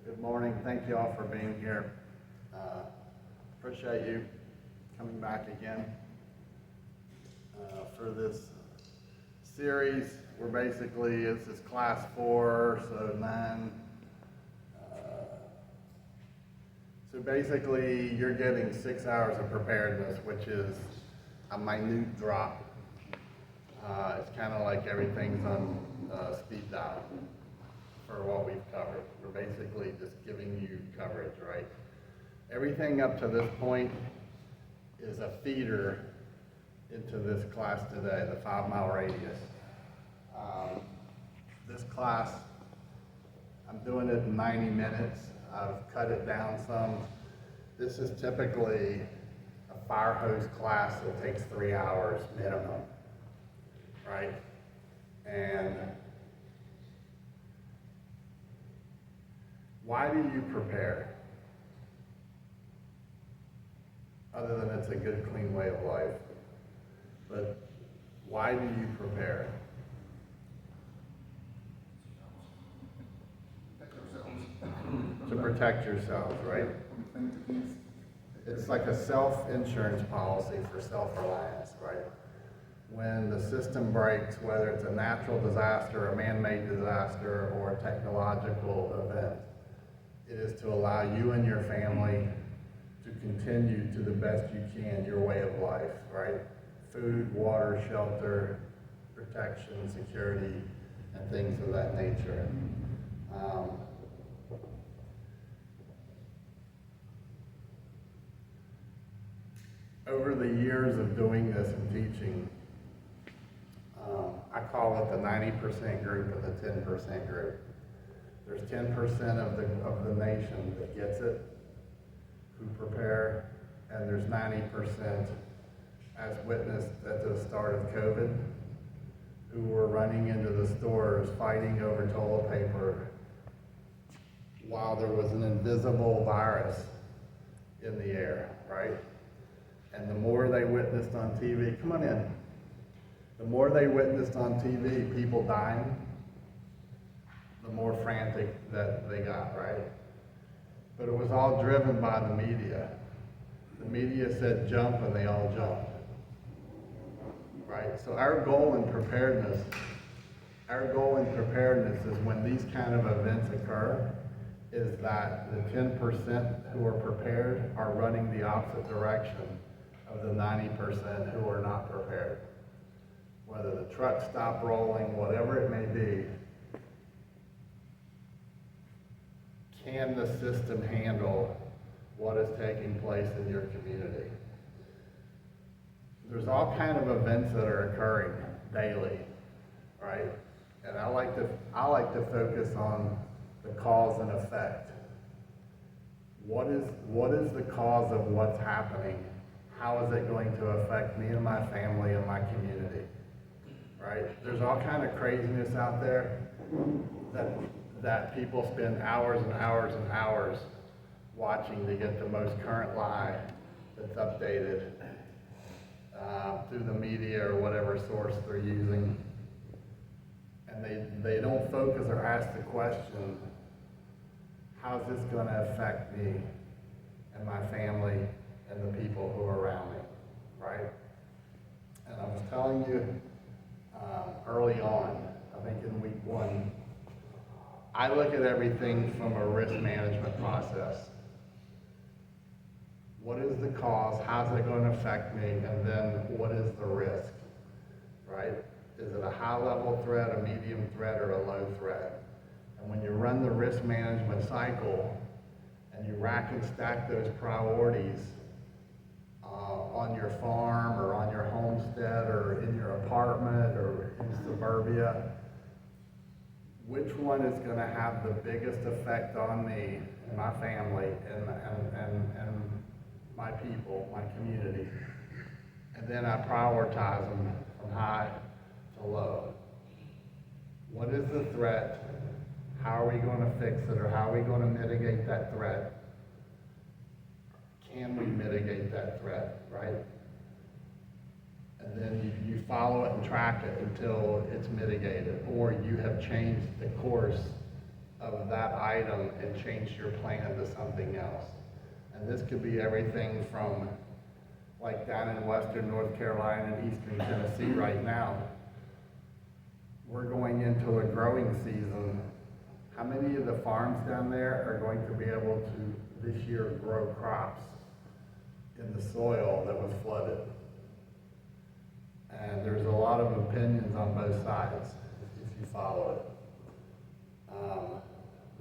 Good morning. Thank you all for being here. Appreciate you coming back again for this series. We're basically, this is class 4, so 9. So basically, you're getting 6 hours of preparedness, which is a minute drop. It's kind of like everything's on speed dial for what we've covered. We're basically just giving you coverage, right? Everything up to this point is a feeder into this class today, the 5-mile radius. This class, I'm doing it in 90 minutes. I've cut it down some. This is typically a fire hose class that takes 3 hours minimum, right? And why do you prepare? Other than it's a good, clean way of life. But why do you prepare? To protect yourselves, right? It's like a self-insurance policy for self-reliance, right? When the system breaks, whether it's a natural disaster, a man-made disaster, or a technological event, it is to allow you and your family to continue to the best you can your way of life, right? Food, water, shelter, protection, security, and things of that nature. Over the years of doing this and teaching, I call it the 90% group and the 10% group. There's 10% of the nation that gets it, who prepare, and there's 90% as witnessed at the start of COVID, who were running into the stores fighting over toilet paper while there was an invisible virus in the air, right? And the more they witnessed on TV, come on in, the more they witnessed on TV, people dying, the more frantic that they got, right? But it was all driven by the media. The media said jump and they all jumped, right? So our goal in preparedness is when these kind of events occur, is that the 10% who are prepared are running the opposite direction of the 90% who are not prepared. Whether the trucks stop rolling, whatever it may be, can the system handle what is taking place in your community? There's all kind of events that are occurring daily, right? And I like to focus on the cause and effect. What is the cause of what's happening? how is it going to affect me and my family and my community, right? There's all kind of craziness out there that people spend hours and hours and hours watching to get the most current lie that's updated through the media or whatever source they're using. And they don't focus or ask the question, how's this going to affect me and my family and the people who are around me, right? And I was telling you early on, I think in week 1, I look at everything from a risk management process. What is the cause? How's it going to affect me? And then what is the risk, right? Is it a high-level threat, a medium threat, or a low threat? And when you run the risk management cycle and you rack and stack those priorities on your farm or on your homestead or in your apartment or in suburbia, which one is going to have the biggest effect on me and my family and my people, my community? And then I prioritize them from high to low. What is the threat? How are we going to fix it, or how are we going to mitigate that threat? Can we mitigate that threat, right? And then you follow it and track it until it's mitigated, or you have changed the course of that item and changed your plan to something else. And this could be everything from, like down in western North Carolina and eastern Tennessee right now, we're going into a growing season. How many of the farms down there are going to be able to this year grow crops in the soil that was flooded? And there's a lot of opinions on both sides if you follow it.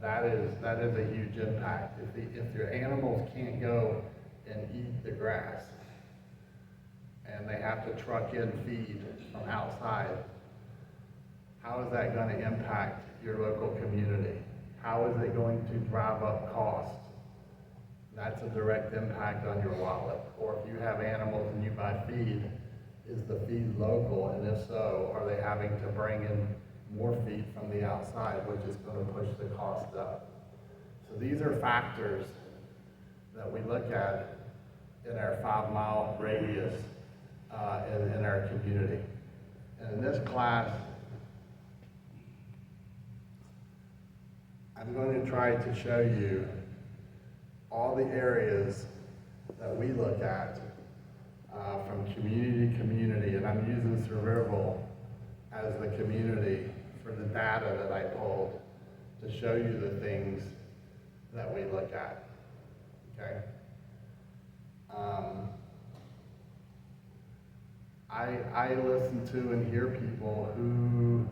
That is a huge impact. If your animals can't go and eat the grass and they have to truck in feed from outside, how is that going to impact your local community? How is it going to drive up costs? That's a direct impact on your wallet. Or if you have animals and you buy feed, is the feed local? And if so, are they having to bring in more feed from the outside, which is going to push the cost up? So these are factors that we look at in our 5-mile radius in our community. And in this class, I'm going to try to show you all the areas that we look at from community to community, and I'm using survival as the community for the data that I pulled to show you the things that we look at, okay? I listen to and hear people who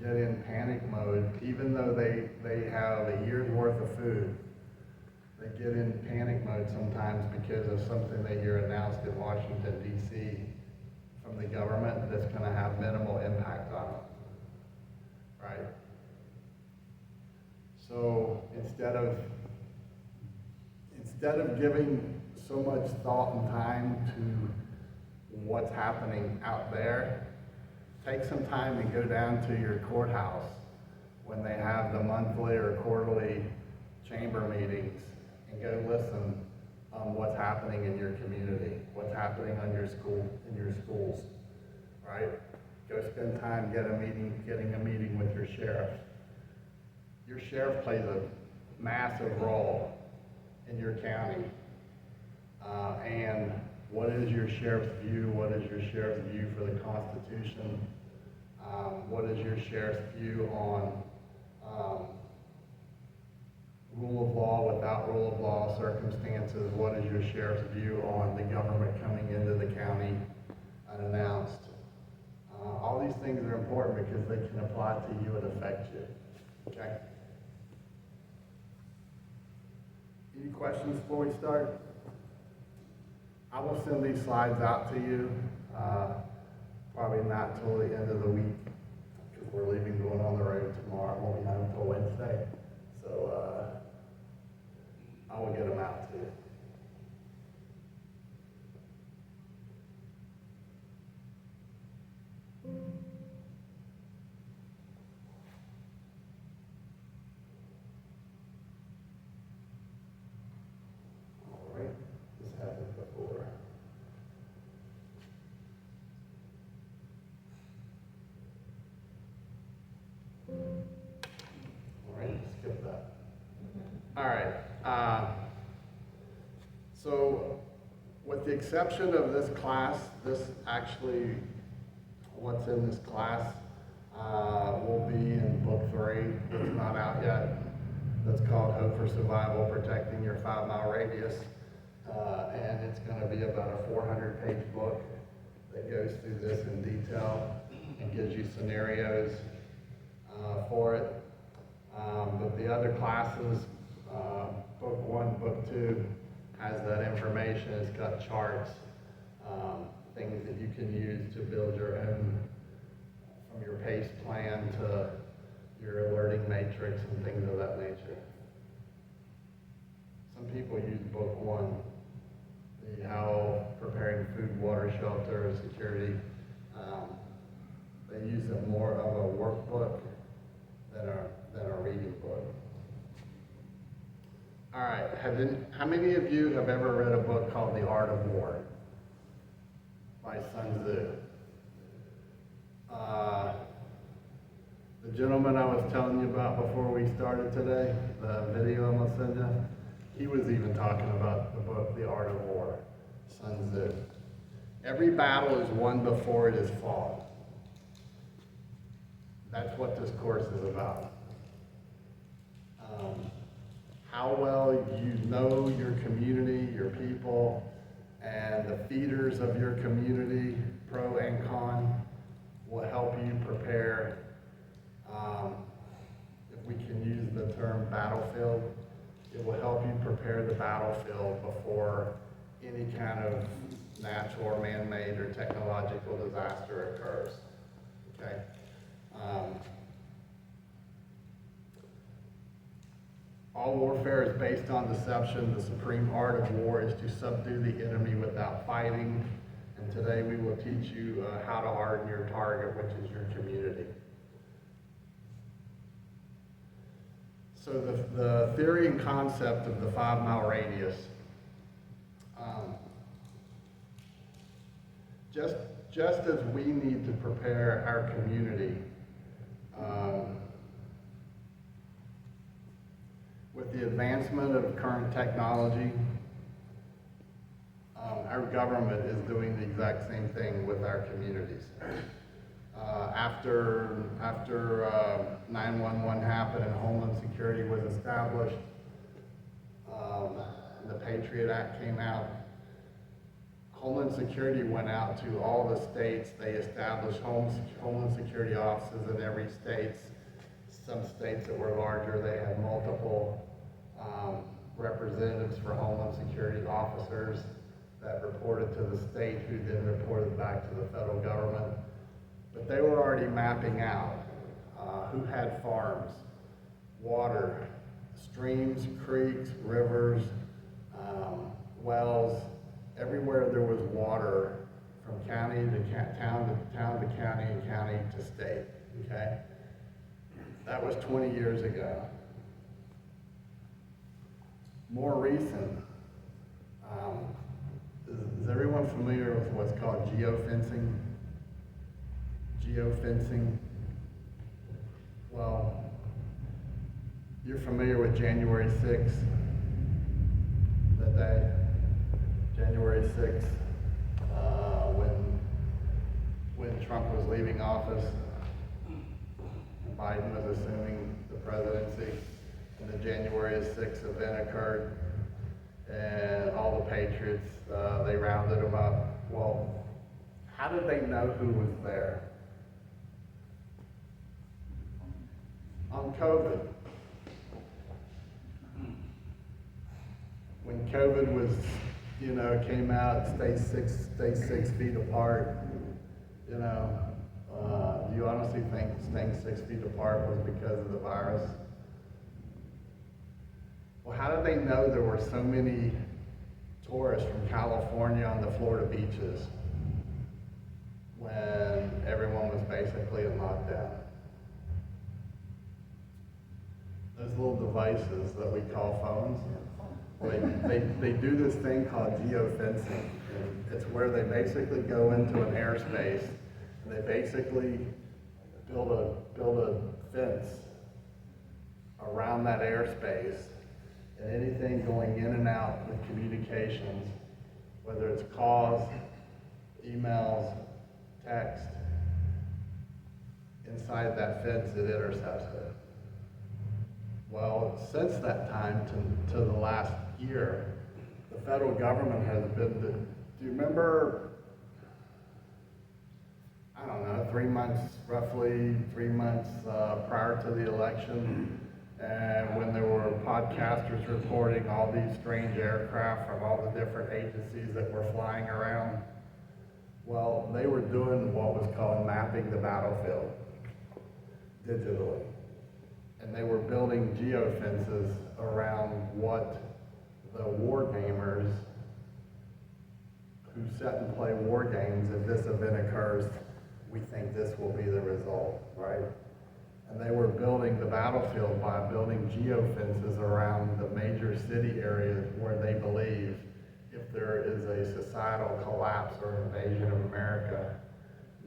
get in panic mode, even though they have a year's worth of food. They get in panic mode sometimes because of something they hear announced in Washington, D.C. from the government that's going to have minimal impact on them, right? So instead of giving so much thought and time to what's happening out there, take some time and go down to your courthouse when they have the monthly or quarterly chamber meetings and go listen on what's happening in your community, what's happening on your school, in your schools, right? Go spend time getting a meeting with your sheriff. Your sheriff plays a massive role in your county. And what is your sheriff's view? What is your sheriff's view for the Constitution? What is your sheriff's view on rule of law, without rule of law circumstances? What is your sheriff's view on the government coming into the county unannounced? All these things are important because they can apply to you and affect you, okay? Any questions before we start? I will send these slides out to you, probably not till the end of the week, because we're leaving, going on the road tomorrow. Won't be home until Wednesday, so I will get them out to you. exception of this class, what's in this class will be in book 3. It's not out yet. That's called Hope for Survival, Protecting Your 5-Mile Radius. And it's going to be about a 400-page book that goes through this in detail and gives you scenarios for it. But the other classes, book 1, book 2, has that information. It's got charts, things that you can use to build your own, from your PACE plan to your alerting matrix and things of that nature. Some people use book 1, the how preparing food, water, shelter, security. They use it more of a workbook than a reading book. All right, how many of you have ever read a book called The Art of War by Sun Tzu? The gentleman I was telling you about before we started today, the video I'm gonna send you, he was even talking about the book The Art of War, Sun Tzu. Every battle is won before it is fought. That's what this course is about. How well you know your community, your people, and the feeders of your community, pro and con, will help you prepare, if we can use the term battlefield, it will help you prepare the battlefield before any kind of natural or man-made or technological disaster occurs, okay? All warfare is based on deception. The supreme art of war is to subdue the enemy without fighting. And today we will teach you how to harden your target, which is your community. So the theory and concept of the 5-mile radius. Just as we need to prepare our community with the advancement of current technology, our government is doing the exact same thing with our communities. After 9/11 happened and Homeland Security was established, the Patriot Act came out. Homeland Security went out to all the states. They established Homeland Security offices in every state. Some states that were larger, they had multiple representatives for Homeland Security officers that reported to the state, who then reported back to the federal government. But they were already mapping out who had farms, water, streams, creeks, rivers, wells. Everywhere there was water, from county to town to county and county to state, okay? That was 20 years ago. More recent, is everyone familiar with what's called geofencing? Geofencing. Well, you're familiar with January 6th, that day, January 6th, when Trump was leaving office and Biden was assuming the presidency, and the January 6th event occurred, and all the patriots, they rounded them up. Well, how did they know who was there? On COVID. When COVID was, came out, stay six feet apart, do you honestly think staying 6 feet apart was because of the virus? Well, how did they know there were so many tourists from California on the Florida beaches when everyone was basically in lockdown? Those little devices that we call phones, they do this thing called geofencing. And it's where they basically go into an airspace and they basically build a fence around that airspace, and anything going in and out with communications whether it's calls, emails, text, inside that fence it intercepts it. Well, since that time to the last year, the federal government has been, do you remember, I don't know, 3 months, roughly 3 months prior to the election, and when there were podcasters reporting all these strange aircraft from all the different agencies that were flying around? Well, they were doing what was called mapping the battlefield digitally. And they were building geofences around what the war gamers who set and play war games, if this event occurs, we think this will be the result, right? And they were building the battlefield by building geofences around the major city areas where they believe if there is a societal collapse or invasion of America,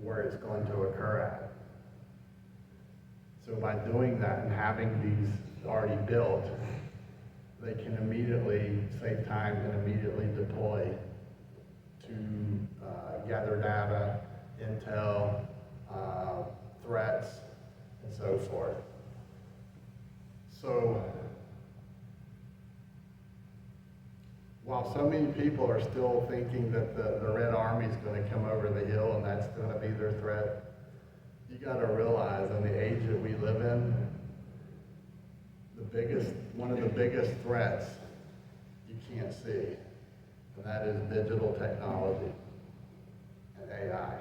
where it's going to occur at. So by doing that and having these already built, they can immediately save time and immediately deploy to gather data, intel, threats, and so forth. So, while so many people are still thinking that the Red Army is going to come over the hill and that's going to be their threat, you got to realize in the age that we live in, one of the biggest threats you can't see, and that is digital technology and AI.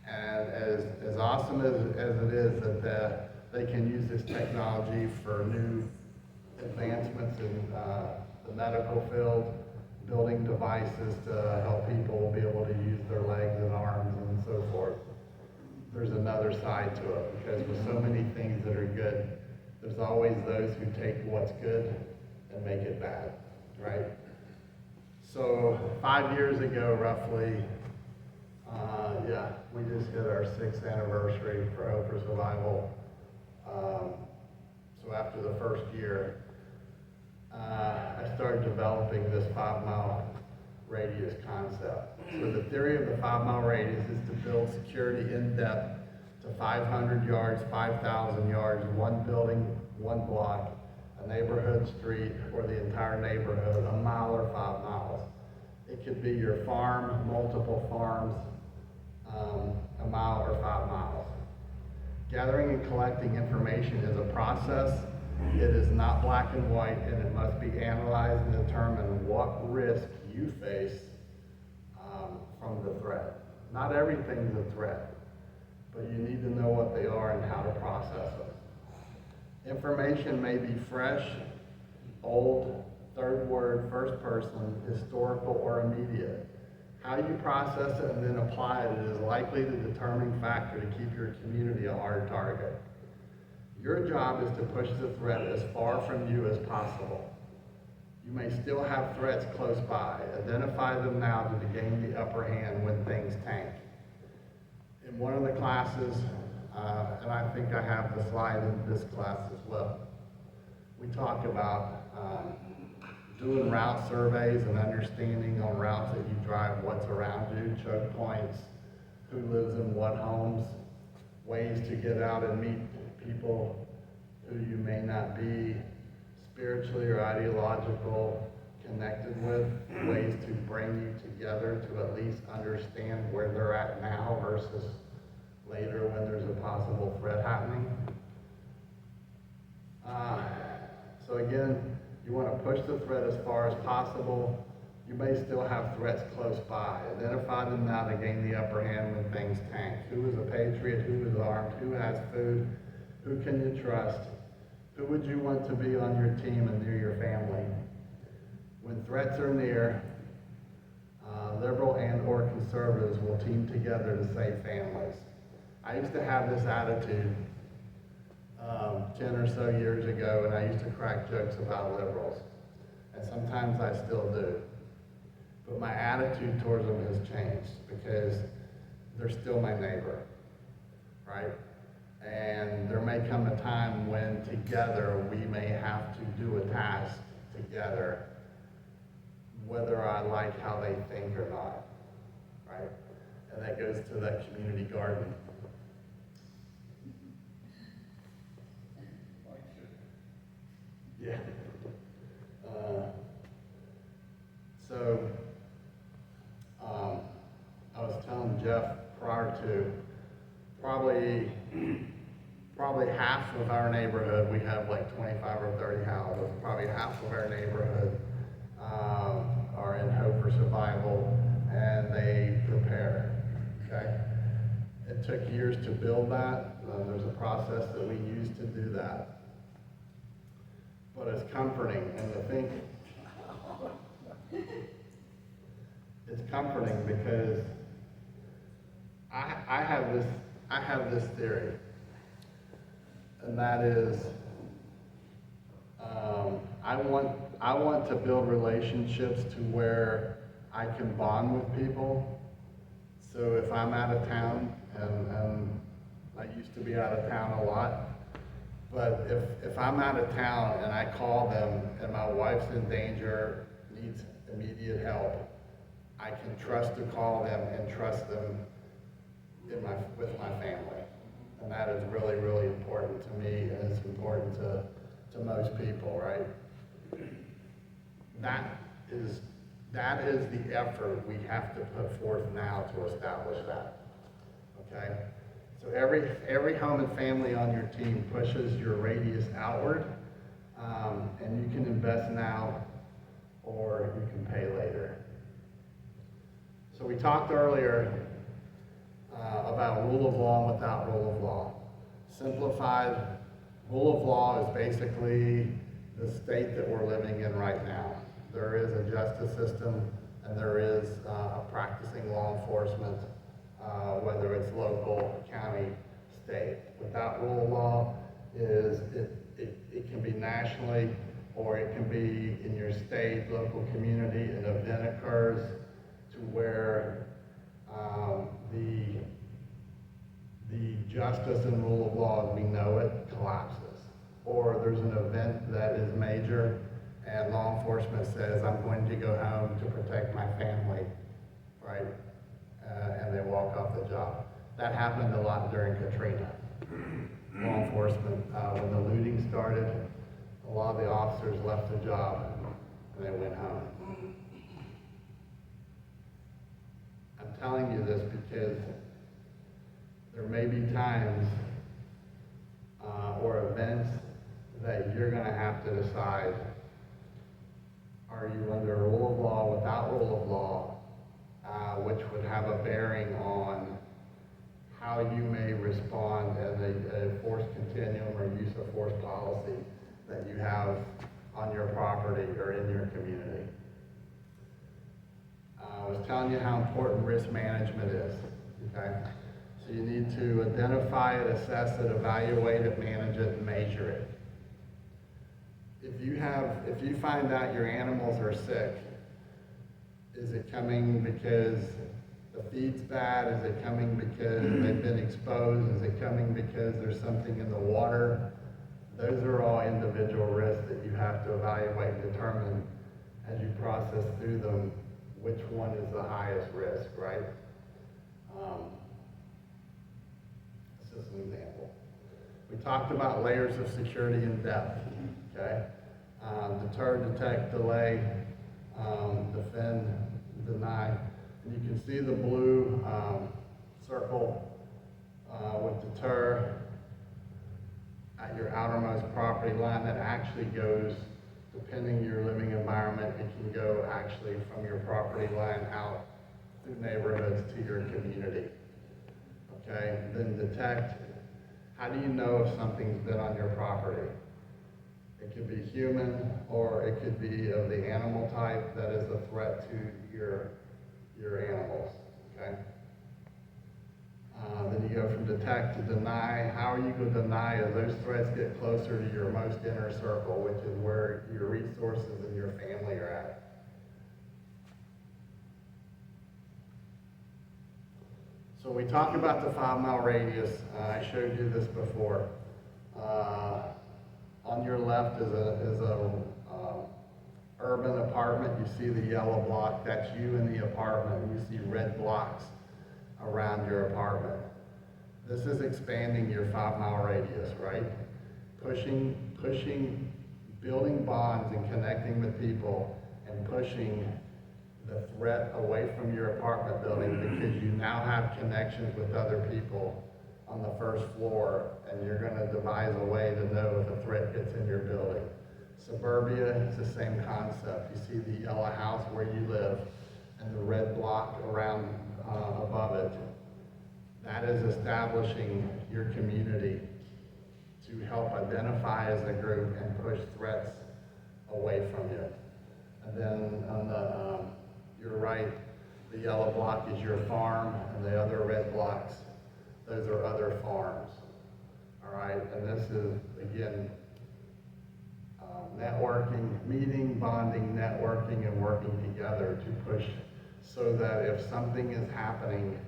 And as awesome as it is that they can use this technology for new advancements in the medical field, building devices to help people be able to use their legs and arms and so forth, there's another side to it, because with so many things that are good, there's always those who take what's good and make it bad, right? So 5 years ago, roughly, we just hit our 6th anniversary for Hope for Survival. So after the first year, I started developing this 5-mile radius concept. So the theory of the 5-mile radius is to build security in depth to 500 yards, 5,000 yards, one building, one block, a neighborhood street, or the entire neighborhood, a mile or 5 miles. It could be your farm, multiple farms, a mile or 5 miles. Gathering and collecting information is a process. It is not black and white, and it must be analyzed and determine what risk you face from the threat. Not everything's a threat, but you need to know what they are and how to process them. Information may be fresh, old, third word, first person, historical, or immediate. How you process it and then apply it is likely the determining factor to keep your community a hard target. Your job is to push the threat as far from you as possible. You may still have threats close by. Identify them now to gain the upper hand when things tank. In one of the classes, and I think I have the slide in this class as well, we talk about doing route surveys and understanding on routes that you drive what's around you, choke points, who lives in what homes, ways to get out and meet people who you may not be spiritually or ideological connected with, ways to bring you together to at least understand where they're at now versus later when there's a possible threat happening. So again, you want to push the threat as far as possible. You may still have threats close by. Identify them now to gain the upper hand when things tank. Who is a patriot? Who is armed? Who has food? Who can you trust? Who would you want to be on your team and near your family? When threats are near, liberal and or conservatives will team together to save families. I used to have this attitude 10 or so years ago, and I used to crack jokes about liberals, and sometimes I still do. But my attitude towards them has changed because they're still my neighbor, right? And there may come a time when together we may have to do a task together whether I like how they think or not, right? And that goes to that community garden. Yeah. So, I was telling Jeff prior to, probably half of our neighborhood, we have like 25 or 30 houses, probably half of our neighborhood are in hope for survival, and they prepare, okay? It took years to build that. There's a process that we use to do that. But it's comforting, and to think, it's comforting because I have this theory, and that is, I want to build relationships to where I can bond with people. So if I'm out of town, and I used to be out of town a lot, but if I'm out of town and I call them and my wife's in danger, needs immediate help, I can trust to call them and trust them with my family. And that is really, really important to me, and it's important to most people, right? That is the effort we have to put forth now to establish that, okay? So every home and family on your team pushes your radius outward, and you can invest now or you can pay later. So we talked earlier about rule of law and without rule of law. Simplified, rule of law is basically the state that we're living in right now. There is a justice system, and there is a practicing law enforcement, whether it's local, county, state. Without rule of law is it can be nationally, or it can be in your state, local community. An event occurs to where the justice and rule of law as we know it collapses. Or there's an event that is major and law enforcement says, I'm going to go home to protect my family, right? And they walk off the job. That happened a lot during Katrina. Law enforcement, when the looting started, a lot of the officers left the job and they went home. I'm telling you this because there may be times or events that you're going to have to decide, are you under rule of law, without rule of law, which would have a bearing on how you may respond as a force continuum or use of force policy that you have on your property or in your community. I was telling you how important risk management is, okay? So you need to identify it, assess it, evaluate it, manage it, and measure it. If you find out your animals are sick, is it coming because the feed's bad? Is it coming because they've been exposed? Is it coming because there's something in the water? Those are all individual risks that you have to evaluate and determine as you process through them which one is the highest risk, right? This is an example. We talked about layers of security and depth, okay? Deter, detect, delay, defend, deny. And you can see the blue circle with deter at your outermost property line. That actually goes, depending your living environment, it can go actually from your property line out through neighborhoods to your community. Okay, then detect. How do you know if something's been on your property? It could be human, or it could be of the animal type that is a threat to your animals, okay? Then you go from detect to deny. How are you going to deny as those threats get closer to your most inner circle, which is where your resources and your family are at? So we talk about the 5-mile radius. I showed you this before. On your left is a urban apartment, you see the yellow block, that's you in the apartment. You see red blocks around your apartment. This is expanding your 5-mile radius, right? Pushing, building bonds and connecting with people and pushing the threat away from your apartment building because you now have connections with other people on the first floor, and you're gonna devise a way to know if a threat gets in your building. Suburbia is the same concept. You see the yellow house where you live and the red block around above it. That is establishing your community to help identify as a group and push threats away from you. And then on the your right, the yellow block is your farm, and the other red blocks, those are other farms. All right, and this is, again, networking, meeting, bonding, networking, and working together to push so that if something is happening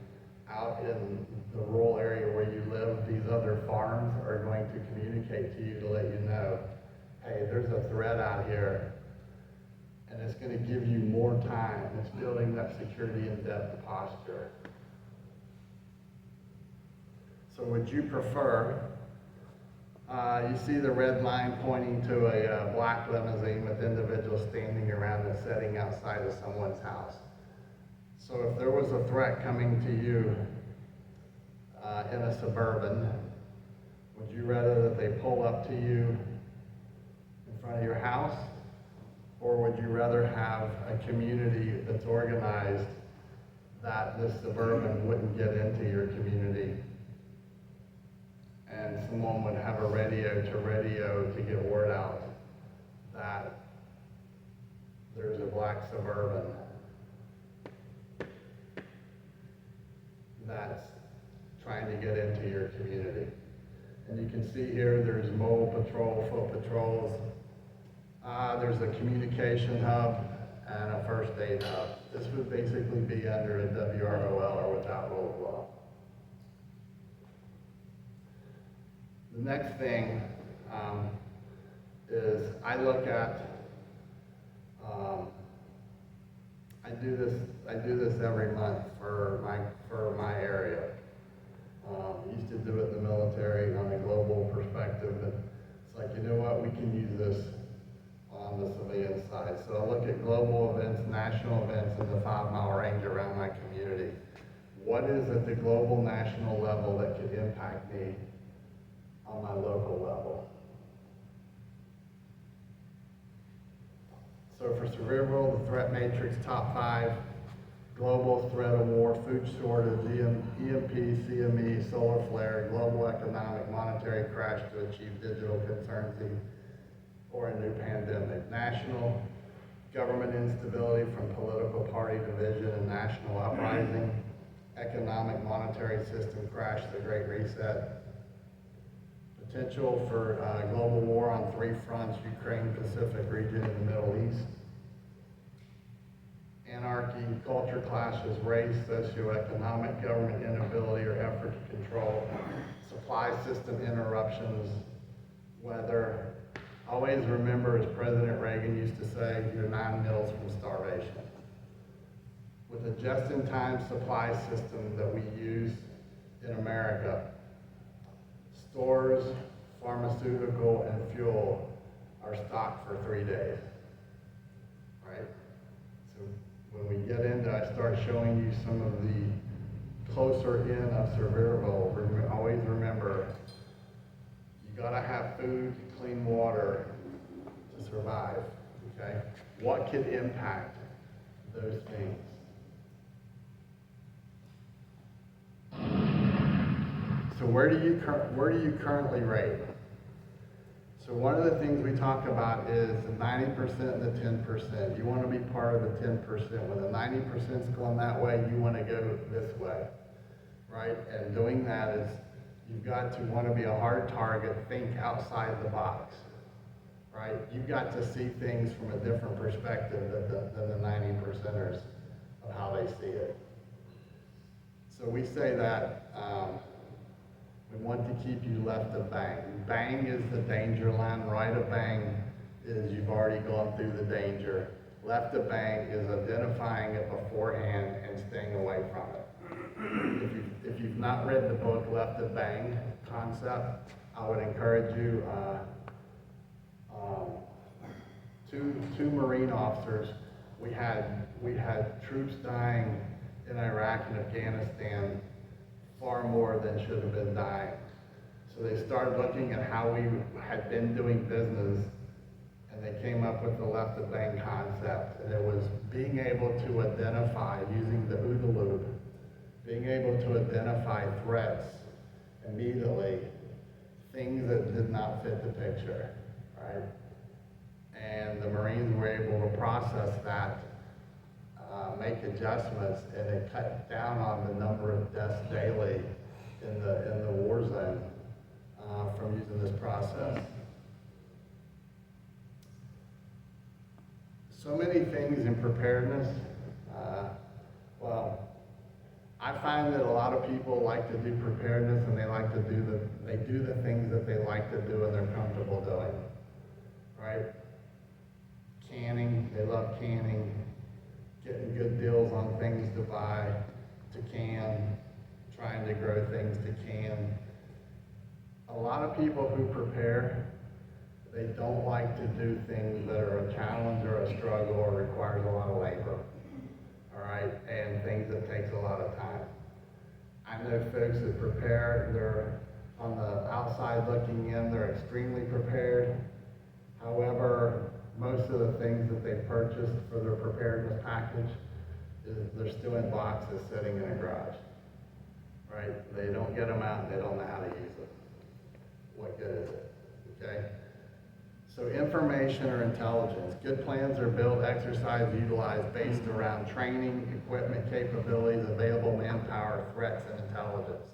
out in the rural area where you live, these other farms are going to communicate to you to let you know, hey, there's a threat out here, and it's going to give you more time. It's building that security in depth posture. So would you prefer, you see the red line pointing to a black limousine with individuals standing around and sitting outside of someone's house. So if there was a threat coming to you in a suburban, would you rather that they pull up to you in front of your house? Or would you rather have a community that's organized that this suburban wouldn't get into your community? And someone would have a radio to get word out that there's a black suburban that's trying to get into your community. And you can see here there's mobile patrol, foot patrols. There's a communication hub and a first aid hub. This would basically be under a WROL or without rule of law. The next thing is I look at, I do this every month for my area. Used to do it in the military on a global perspective, but it's like, you know what, we can use this on the civilian side. So I look at global events, national events in the 5-mile range around my community. What is at the global national level that could impact me on my local level? So for survival, the threat matrix top 5, global threat of war, food shortage, EMP, CME, solar flare, global economic monetary crash to achieve digital concurrency, or a new pandemic. National, government instability from political party division and national uprising, economic monetary system crash, the Great Reset, potential for global war on 3 fronts, Ukraine, Pacific region, and the Middle East. Anarchy, culture clashes, race, socioeconomic, government inability or effort to control, supply system interruptions, weather. Always remember, as President Reagan used to say, you're 9 meals from starvation. With a just-in-time supply system that we use in America, stores, pharmaceutical, and fuel are stocked for 3 days, right? So when we get into, I start showing you some of the closer in of survival. Always remember, you gotta have food, clean water to survive, okay? What could impact those things? So where do you currently rate? So one of the things we talk about is the 90% and the 10%. You want to be part of the 10%. When the 90% is going that way, you want to go this way, right? And doing that is, you've got to want to be a hard target, think outside the box, right? You've got to see things from a different perspective than the 90%ers of how they see it. So we say that we want to keep you left of bang. Bang is the danger line, right of bang is you've already gone through the danger. Left of bang is identifying it beforehand and staying away from it. If you've not read the book Left of Bang Concept, I would encourage you, two Marine officers, we had troops dying in Iraq and Afghanistan far more than should have been dying. So they started looking at how we had been doing business, and they came up with the left of bang concept. And it was being able to identify, using the OODA loop, being able to identify threats immediately, things that did not fit the picture, right? And the Marines were able to process that, make adjustments, and it cut down on the number of deaths daily in the war zone from using this process. So many things in preparedness. Well, I find that a lot of people like to do preparedness, and they do the things that they like to do and they're comfortable doing, right? Canning, they love canning, getting good deals on things to buy, to can, trying to grow things to can. A lot of people who prepare, they don't like to do things that are a challenge or a struggle or requires a lot of labor, all right, and things that takes a lot of time. I know folks that prepare, they're on the outside looking in, they're extremely prepared. However, most of the things that they purchased for their preparedness package, they're still in boxes sitting in a garage, right? They don't get them out and they don't know how to use it. What good is it, okay? So information or intelligence. Good plans are built, exercised, utilized based around training, equipment, capabilities, available manpower, threats, and intelligence.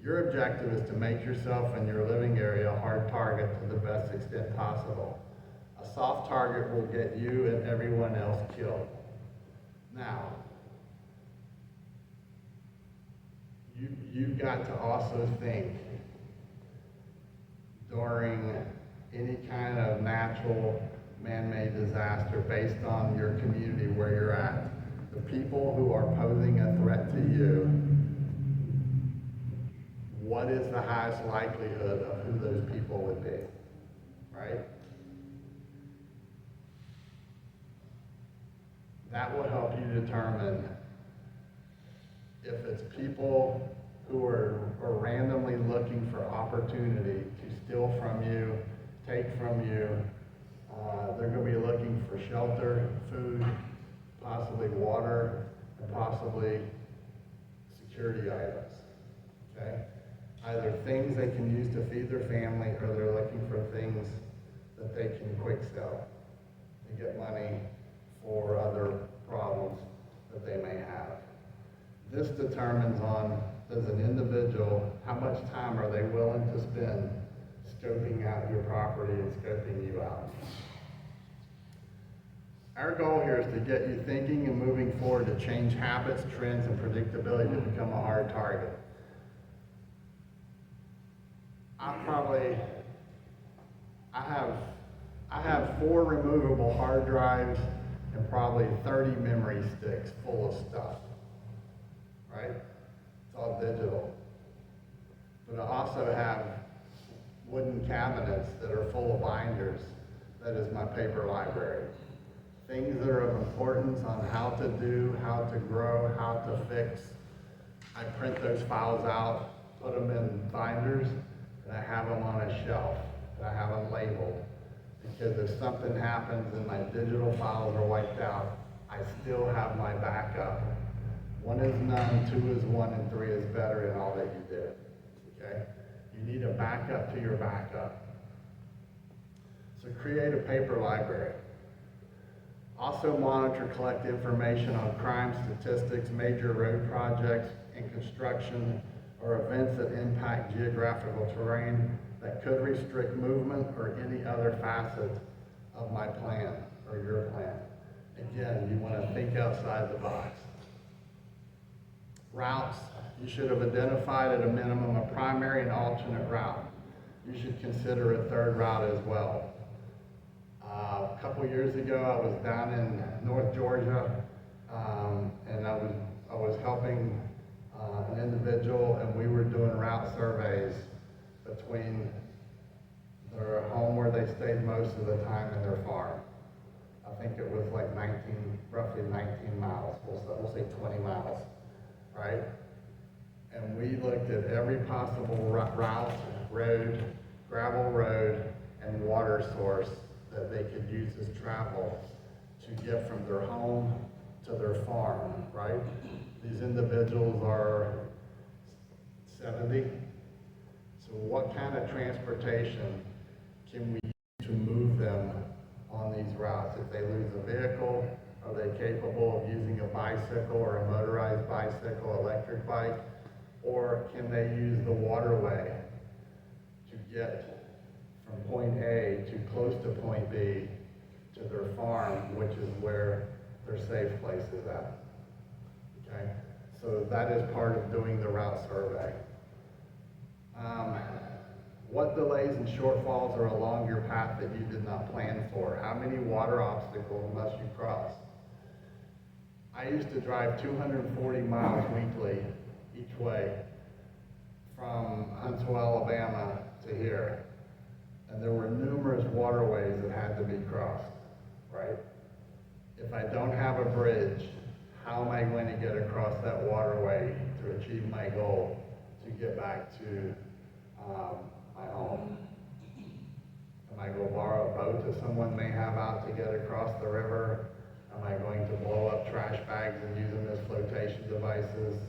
Your objective is to make yourself and your living area a hard target to the best extent possible. A soft target will get you and everyone else killed. Now, you've got to also think during any kind of natural man-made disaster based on your community where you're at. The people who are posing a threat to you, what is the highest likelihood of who those people would be, right? That will help you determine if it's people who are randomly looking for opportunity to steal from you, take from you. They're going to be looking for shelter, food, possibly water, and possibly security items, okay? Either things they can use to feed their family, or they're looking for things that they can quick sell and get money for other problems that they may have. This determines on, as an individual, how much time are they willing to spend scoping out your property and scoping you out. Our goal here is to get you thinking and moving forward to change habits, trends, and predictability to become a hard target. I have 4 removable hard drives and probably 30 memory sticks full of stuff, right? It's all digital. But I also have wooden cabinets that are full of binders. That is my paper library. Things that are of importance on how to do, how to grow, how to fix. I print those files out, put them in binders, and I have them on a shelf, and I have them labeled. Because if something happens and my digital files are wiped out, I still have my backup. 1 is none, 2 is 1, and 3 is better in all that you did, okay? You need a backup to your backup. So create a paper library. Also monitor, collect information on crime statistics, major road projects and construction, or events that impact geographical terrain that could restrict movement or any other facet of my plan or your plan. Again, you want to think outside the box. Routes, you should have identified at a minimum a primary and alternate route. You should consider a third route as well. A couple years ago, I was down in North Georgia, and I was helping an individual, and we were doing route surveys between their home where they stayed most of the time and their farm. I think it was like roughly 19 miles. We'll say 20 miles, right? And we looked at every possible route, road, gravel road, and water source that they could use as travel to get from their home to their farm, right? These individuals are 70. So what kind of transportation can we use to move them on these routes? If they lose a vehicle, are they capable of using a bicycle or a motorized bicycle, electric bike? Or can they use the waterway to get from point A to close to point B to their farm, which is where their safe place is at? Okay, so that is part of doing the route survey. What delays and shortfalls are along your path that you did not plan for? How many water obstacles must you cross? I used to drive 240 miles weekly each way from Huntsville, Alabama to here. And there were numerous waterways that had to be crossed, right? If I don't have a bridge, how am I going to get across that waterway to achieve my goal to get back to my home? Am I going to borrow a boat that someone may have out to get across the river? Am I going to blow up trash bags and use them as flotation devices?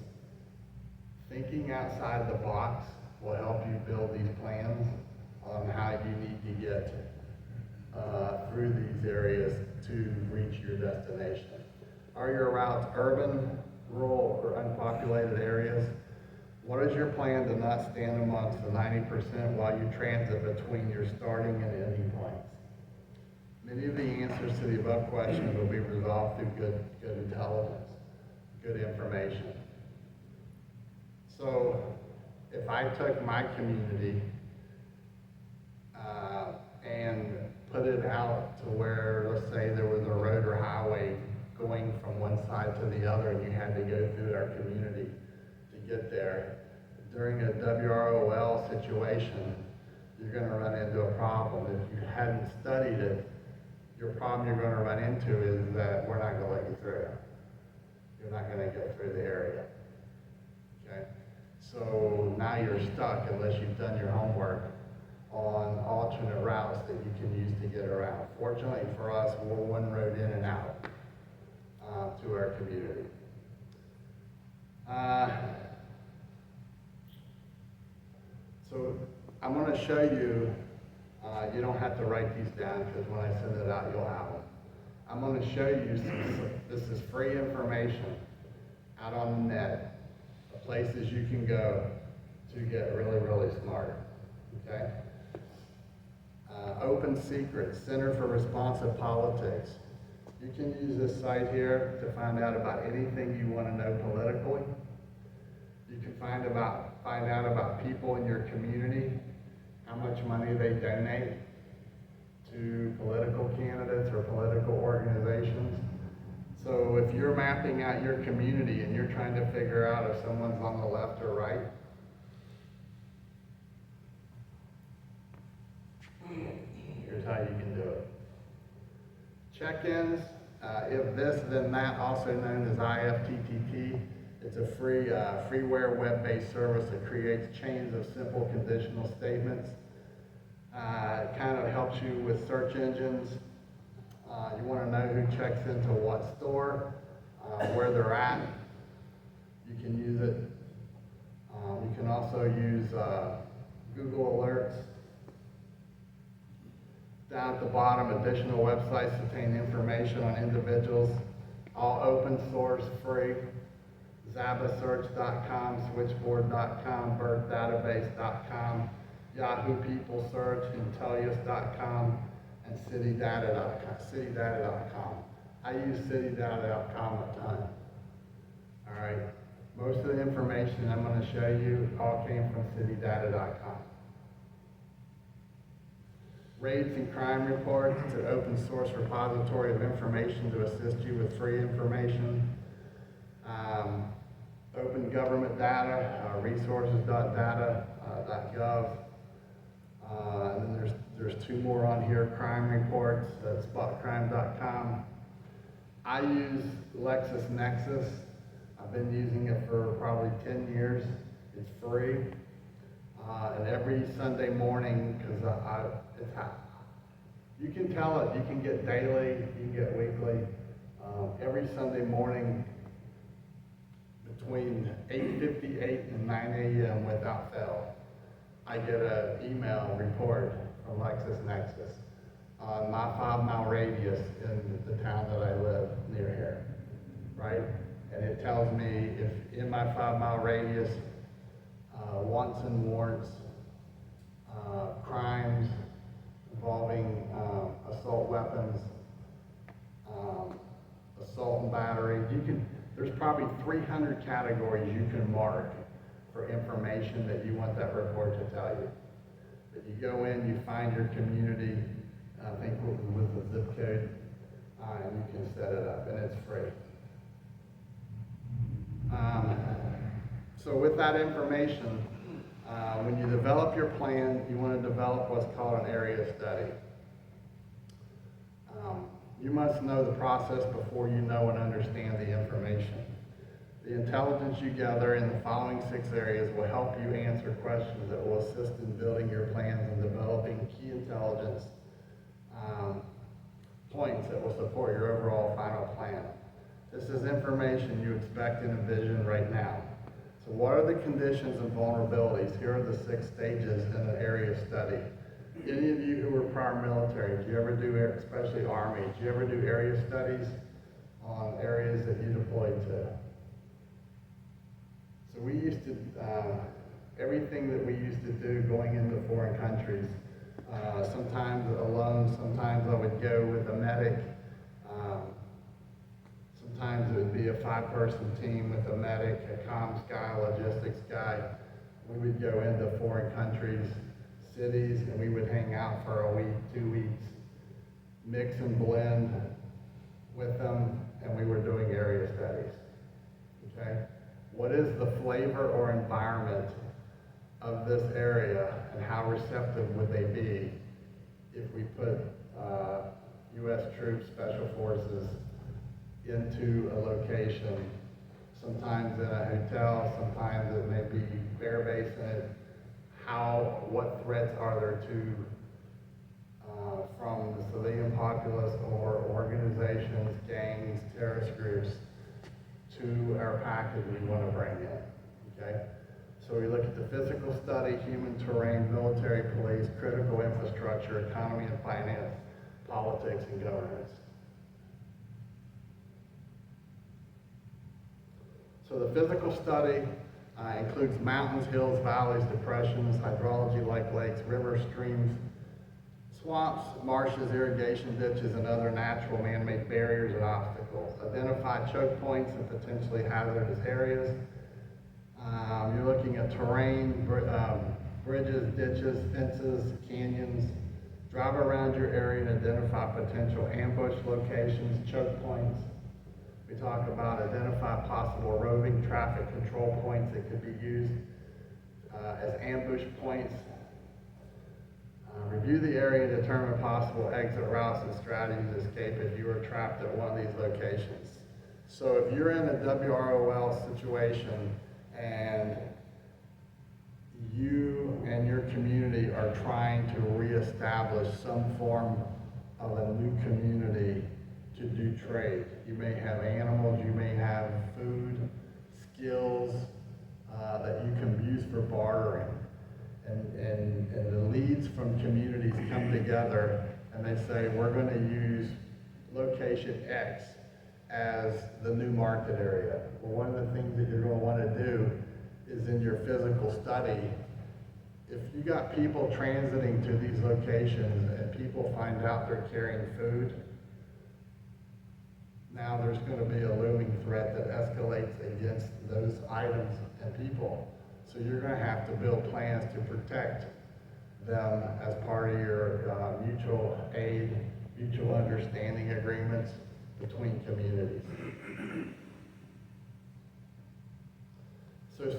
Thinking outside the box will help you build these plans on how you need to get through these areas to reach your destination. Are your routes urban, rural, or unpopulated areas? What is your plan to not stand amongst the 90% while you transit between your starting and ending points? Many of the answers to the above questions will be resolved through good intelligence, good information. So if I took my community and put it out to where, let's say there was a road or highway going from one side to the other and you had to go through our community to get there, during a WROL situation, you're going to run into a problem. If you hadn't studied it, your problem you're going to run into is that we're not going to let you through. You're not going to get through the area. Okay? So now you're stuck unless you've done your homework on alternate routes that you can use to get around. Fortunately for us, we're one road in and out to our community. So I'm going to show you, you don't have to write these down because when I send it out, you'll have them. I'm going to show you this is free information out on the net, places you can go to get really, really smart, okay? Open Secrets, Center for Responsive Politics. You can use this site here to find out about anything you want to know politically. You can find out about people in your community, how much money they donate to political candidates or political organizations. So if you're mapping out your community and you're trying to figure out if someone's on the left or right, here's how you can do it. Check-ins, if this, then that, also known as IFTTT. It's a freeware web-based service that creates chains of simple conditional statements. It kind of helps you with search engines. You want to know who checks into what store, where they're at. You can use it. You can also use Google Alerts. Down at the bottom, additional websites contain information on individuals, all open source, free. Zabasearch.com, Switchboard.com, BirthDatabase.com, Yahoo People Search, Intellius.com, and CityData.com. I use CityData.com a ton. All right. Most of the information I'm going to show you all came from CityData.com. Raids and crime reports. It's an open source repository of information to assist you with free information. Open government data, resources.data.gov. And then there's two more on here, crime reports, spotcrime.com. I use LexisNexis. I've been using it for probably 10 years. It's free. And every Sunday morning, because you can tell it, you can get daily, you can get weekly. Every Sunday morning between 8:58 and 9 a.m. without fail, I get an email report from LexisNexis on my 5-mile radius in the town that I live near here, right? And it tells me if in my 5-mile radius, wants and warrants, crimes involving assault weapons, assault and battery. There's probably 300 categories you can mark for information that you want that report to tell you. But you go in, you find your community, I think with the zip code, and you can set it up, and it's free. So with that information, when you develop your plan, you want to develop what's called an area study. You must know the process before you know and understand the information. The intelligence you gather in the following 6 areas will help you answer questions that will assist in building your plans and developing key intelligence points that will support your overall final plan. This is information you expect and envision right now. So what are the conditions and vulnerabilities? Here are the 6 stages in an area study. Any of you who were prior military, do you ever do, especially Army, do you ever do area studies on areas that you deployed to? So we used to, everything that we used to do going into foreign countries, sometimes alone, sometimes I would go with a medic, sometimes it would be a 5-person team with a medic, a comms guy, a logistics guy. We would go into foreign countries, cities, and we would hang out for a week, 2 weeks, mix and blend with them, and we were doing area studies, okay? What is the flavor or environment of this area, and how receptive would they be if we put U.S. troops, special forces, into a location, sometimes in a hotel, sometimes it may be bear basin. What threats are there from the civilian populace or organizations, gangs, terrorist groups to our package we want to bring in, okay? So we look at the physical study, human terrain, military, police, critical infrastructure, economy and finance, politics and governance. So the physical study includes mountains, hills, valleys, depressions, hydrology like lakes, rivers, streams, swamps, marshes, irrigation ditches, and other natural man-made barriers and obstacles. Identify choke points and potentially hazardous areas. You're looking at terrain, bridges, ditches, fences, canyons. Drive around your area and identify potential ambush locations, choke points. We talk about identify possible roving traffic control points that could be used as ambush points. Review the area and determine possible exit routes and strategies to escape if you are trapped at one of these locations. So if you're in a WROL situation and you and your community are trying to reestablish some form of a new community to do trade. You may have animals, you may have food, skills that you can use for bartering. And the leads from communities come together and they say, we're going to use location X as the new market area. Well, one of the things that you're going to want to do is in your physical study, if you got people transiting to these locations and people find out they're carrying food, now there's going to be a looming threat that escalates against those items and people. So you're going to have to build plans to protect them as part of your mutual aid, mutual understanding agreements between communities. So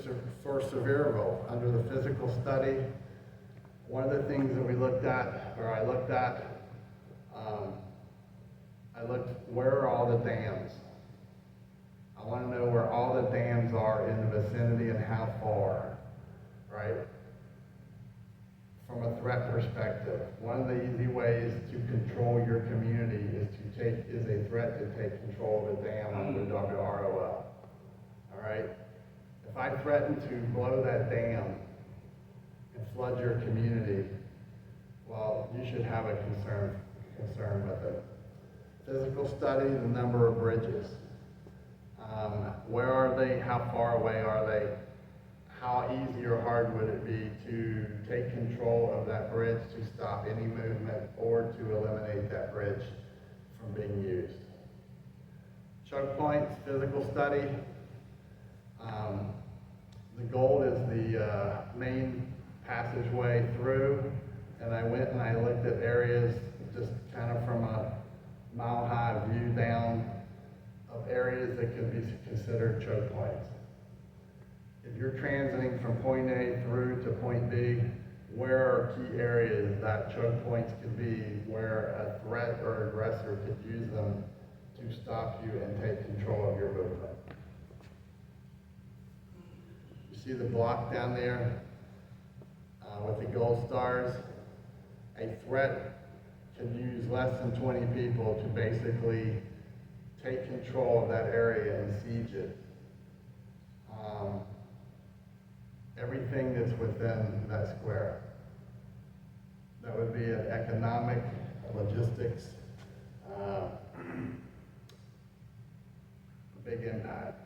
for Sevierville, under the physical study, one of the things that we looked at, or I looked at, where are all the dams? I want to know where all the dams are in the vicinity and how far, right? From a threat perspective, one of the easy ways to control your community is a threat to take control of a dam under WROL. All right? If I threaten to blow that dam and flood your community, well, you should have a concern with it. Physical study, the number of bridges. Where are they? How far away are they? How easy or hard would it be to take control of that bridge to stop any movement or to eliminate that bridge from being used? Choke points, physical study. The goal is the main passageway through, and I went and I looked at areas just kind of from a mile-high view down of areas that could be considered choke points. If you're transiting from point A through to point B, where are key areas that choke points could be where a threat or aggressor could use them to stop you and take control of your movement? You see the block down there with the gold stars? A threat can use less than 20 people to basically take control of that area and siege it. Everything that's within that square. That would be an economic, logistics, a big impact.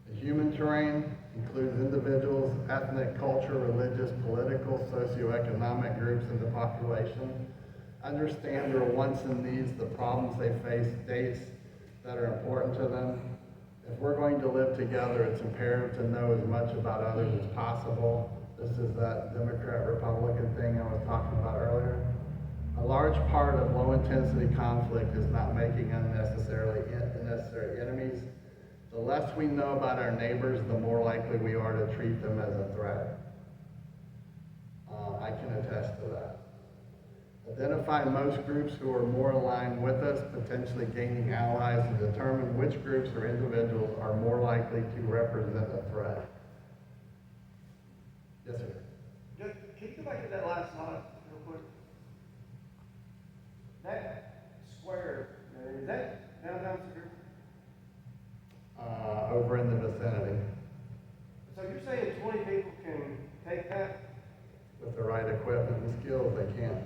The human terrain includes individuals, ethnic, cultural, religious, political, socioeconomic groups in the population. Understand their wants and needs, the problems they face, dates that are important to them. If we're going to live together, it's imperative to know as much about others as possible. This is that Democrat-Republican thing I was talking about earlier. A large part of low-intensity conflict is not making unnecessary enemies. The less we know about our neighbors, the more likely we are to treat them as a threat. I can attest to that. Identify most groups who are more aligned with us, potentially gaining allies, and determine which groups or individuals are more likely to represent a threat. Yes, sir. Can you go back to that last slide real quick? That square, is that downtown Sevierville? Over in the vicinity. So you're saying 20 people can take that? With the right equipment and skills, they can.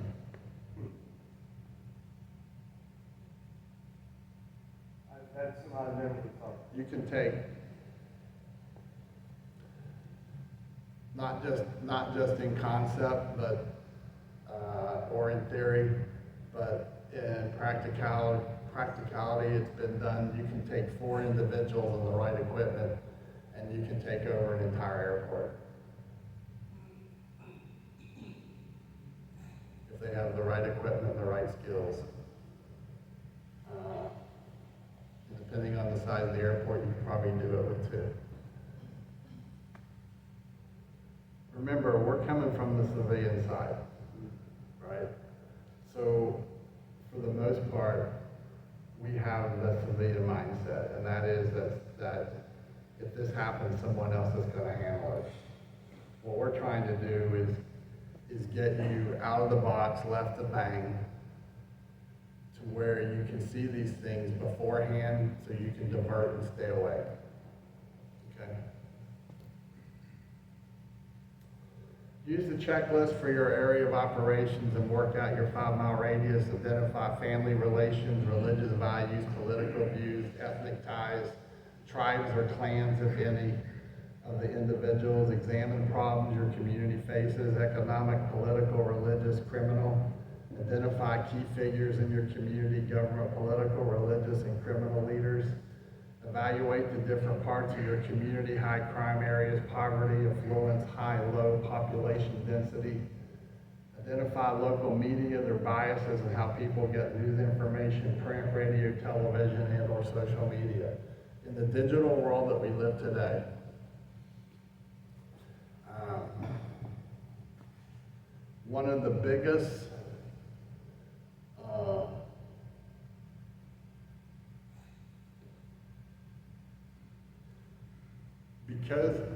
That's what I never thought. You can take not just in concept, but or in theory, but in practicality, it's been done. You can take 4 individuals and the right equipment, and you can take over an entire airport if they have the right equipment and the right skills. Depending on the size of the airport, you can probably do it with 2. Remember, we're coming from the civilian side, right? So, for the most part, we have the civilian mindset, and that is that if this happens, someone else is going to handle it. What we're trying to do is get you out of the box, left the bang, to where you can see these things beforehand so you can divert and stay away. Okay? Use the checklist for your area of operations and work out your 5-mile radius. Identify family relations, religious values, political views, ethnic ties, tribes or clans, if any, of the individuals. Examine problems your community faces, economic, political, religious, criminal. Identify key figures in your community, government, political, religious, and criminal leaders. Evaluate the different parts of your community, high crime areas, poverty, affluence, high, low population density, Identify local media, their biases, and how people get news information, print, radio, television, and or social media. In the digital world that we live today, one of the biggest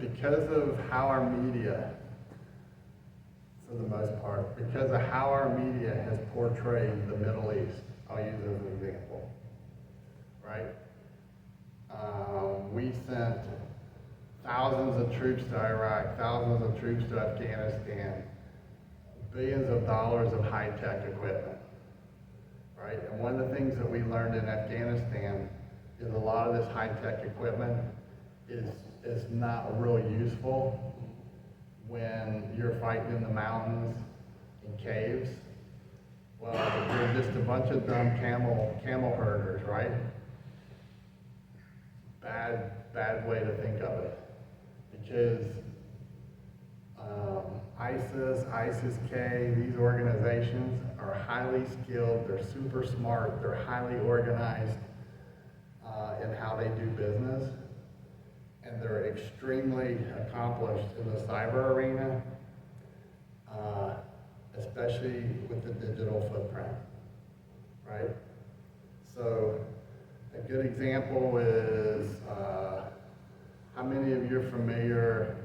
because of how our media, for the most part, because of how our media has portrayed the Middle East, I'll use as an example, right? We sent thousands of troops to Iraq, thousands of troops to Afghanistan, billions of dollars of high-tech equipment, right? And one of the things that we learned in Afghanistan is a lot of this high-tech equipment is not really useful when you're fighting in the mountains, in caves. Well, you're just a bunch of dumb camel herders, right? Bad way to think of it. Because ISIS-K, these organizations are highly skilled, they're super smart, they're highly organized in how they do business, and they're extremely accomplished in the cyber arena, especially with the digital footprint, right? So a good example is, how many of you are familiar,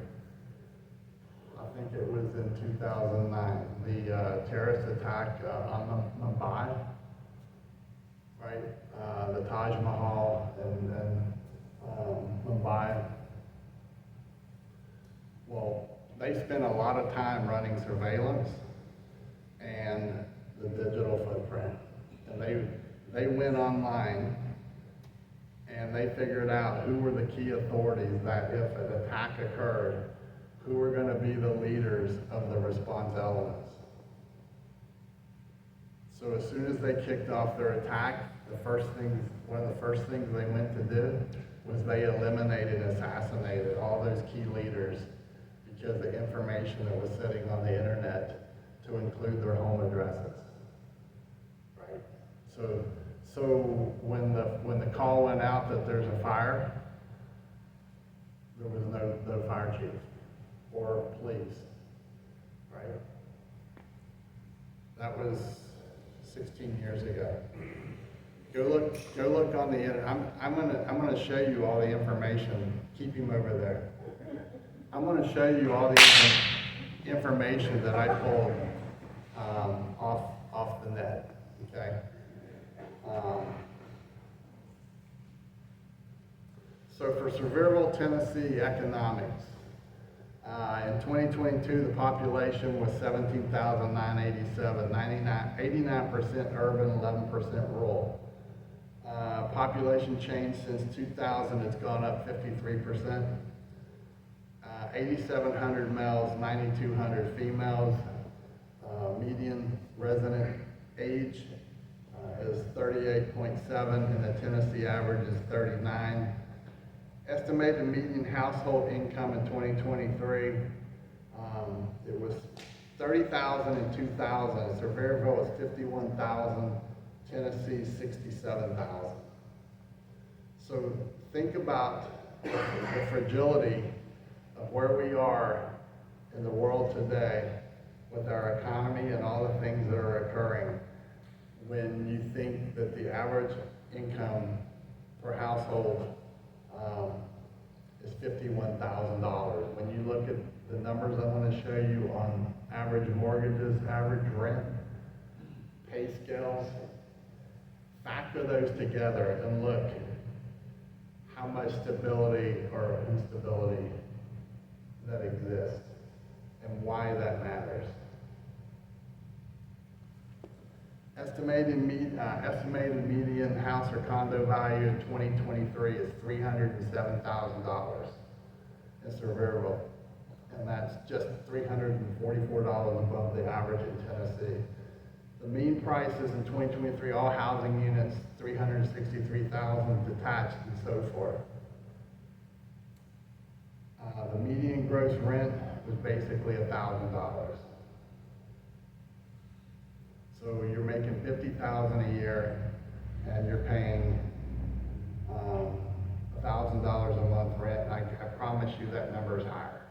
I think it was in 2009, the terrorist attack on Mumbai, right? The Taj Mahal and Mumbai. Well, they spent a lot of time running surveillance and the digital footprint. And they went online and they figured out who were the key authorities that if an attack occurred, who were going to be the leaders of the response elements. So as soon as they kicked off their attack, one of the first things they went to do was they eliminated and assassinated all those key leaders because the information that was sitting on the internet to include their home addresses, right? So when the call went out that there's a fire, there was no fire chief or police, right? That was 16 years ago. Go look on the internet. I'm gonna show you all the information. Keep him over there. I'm gonna show you all the information that I pulled off the net. Okay. So for Sevierville, Tennessee economics, in 2022 the population was 17,987, 89% urban, 11% rural. Population change since 2000, it's gone up 53%. 8,700 males, 9,200 females. Median resident age is 38.7, and the Tennessee average is 39. Estimated median household income in 2023, it was 30,000 in 2000. Sevierville is 51,000. Tennessee, 67,000. So think about the fragility of where we are in the world today with our economy and all the things that are occurring when you think that the average income per household is $51,000. When you look at the numbers I'm going to show you on average mortgages, average rent, pay scales, factor those together and look how much stability or instability that exists and why that matters. Estimated median house or condo value in 2023 is $307,000 in Sevierville, and that's just $344 above the average in Tennessee. The mean prices in 2023, all housing units, $363,000 detached and so forth. The median gross rent was basically $1,000. So you're making $50,000 a year, and you're paying $1,000 a month rent. And I promise you that number is higher.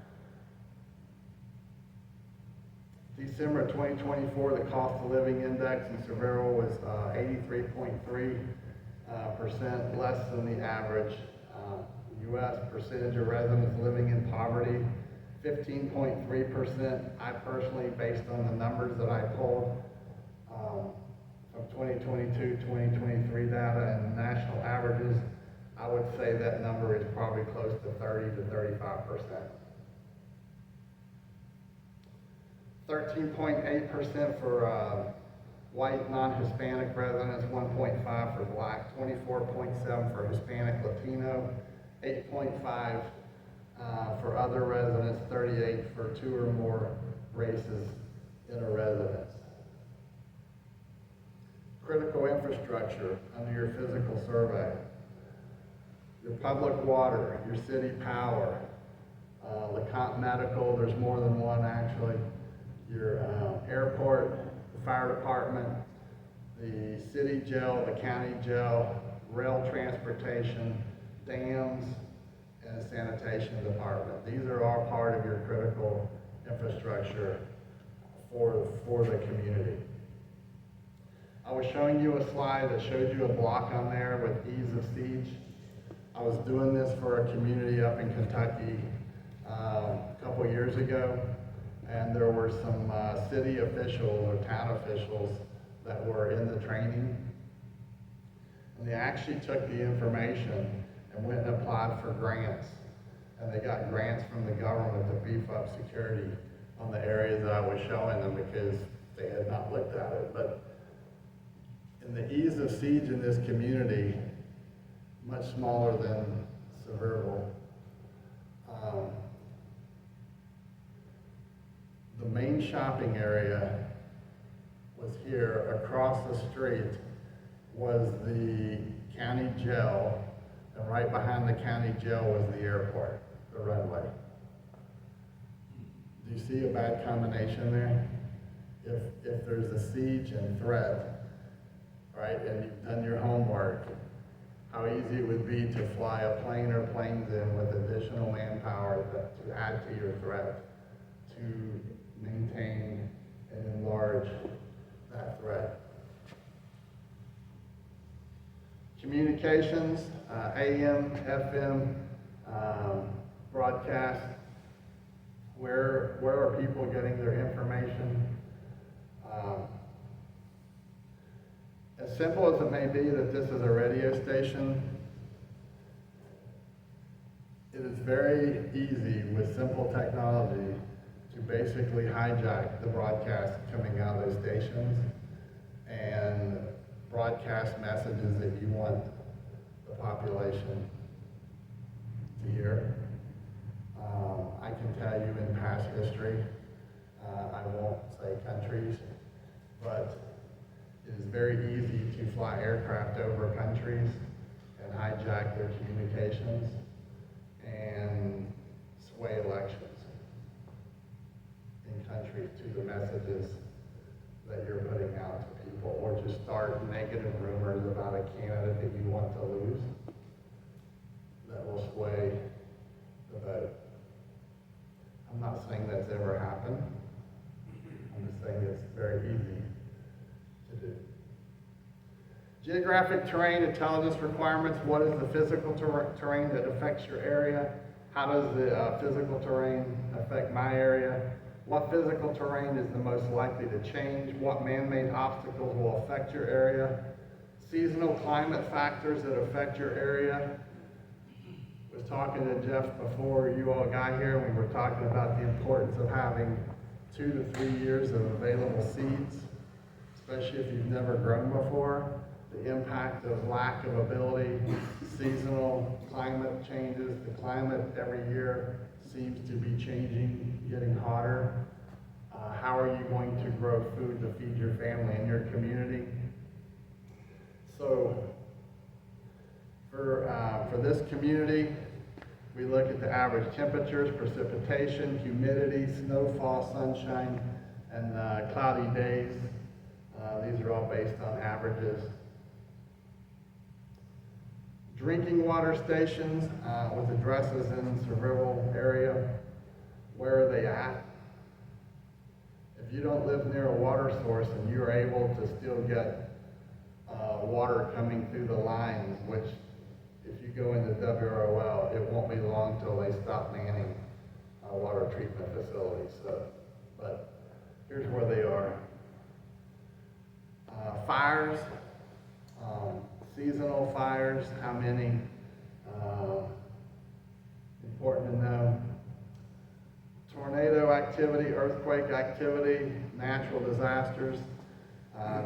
December 2024, the cost of living index in Severo was 83.3%, less than the average. U.S. percentage of residents living in poverty, 15.3%. I personally, based on the numbers that I pulled from 2022, 2023 data and national averages, I would say that number is probably close to 30 to 35%. 13.8% for white non-Hispanic residents, 1.5 for black, 24.7 for Hispanic Latino, 8.5 for other residents, 38 for 2 or more races in a residence. Critical infrastructure under your physical survey. Your public water, your city power, LeCompte Medical, there's more than one actually, your airport, the fire department, the city jail, the county jail, rail transportation, dams, and the sanitation department. These are all part of your critical infrastructure for the community. I was showing you a slide that showed you a block on there with ease of siege. I was doing this for a community up in Kentucky a couple years ago, and there were some city officials or town officials that were in the training. And they actually took the information and went and applied for grants. And they got grants from the government to beef up security on the areas that I was showing them because they had not looked at it. But in the ease of siege in this community, much smaller than Sevierville, the main shopping area was here. Across the street was the county jail, and right behind the county jail was the airport, the runway. Do you see a bad combination there? If there's a siege and threat, right, and you've done your homework, how easy it would be to fly a plane or planes in with additional manpower to add to your threat, to maintain and enlarge that threat. Communications, AM, FM, broadcast. Where are people getting their information? As simple as it may be that this is a radio station, it is very easy with simple technology to basically hijack the broadcast coming out of those stations and broadcast messages that you want the population to hear. I can tell you in past history, I won't say countries, but it is very easy to fly aircraft over countries and hijack their communications and sway elections in countries to the messages that you're putting out to people, or just start negative rumors about a candidate that you want to lose that will sway the vote. I'm not saying that's ever happened. I'm just saying it's very easy to do. Geographic terrain intelligence requirements. What is the physical terrain that affects your area? How does the physical terrain affect my area? What physical terrain is the most likely to change? What man-made obstacles will affect your area? Seasonal climate factors that affect your area. I was talking to Jeff before you all got here, and we were talking about the importance of having 2 to 3 years of available seeds, especially if you've never grown before. The impact of lack of ability, seasonal climate changes. The climate every year seems to be changing, getting hotter. How are you going to grow food to feed your family and your community? So for this community, we look at the average temperatures, precipitation, humidity, snowfall, sunshine, and cloudy days. These are all based on averages. Drinking water stations with addresses in the rural area. Where are they at? If you don't live near a water source and you are able to still get water coming through the lines, which if you go into WROL, it won't be long till they stop manning water treatment facilities. But here's where they are. Fires, seasonal fires, how many? Important to know. Tornado activity, earthquake activity, natural disasters.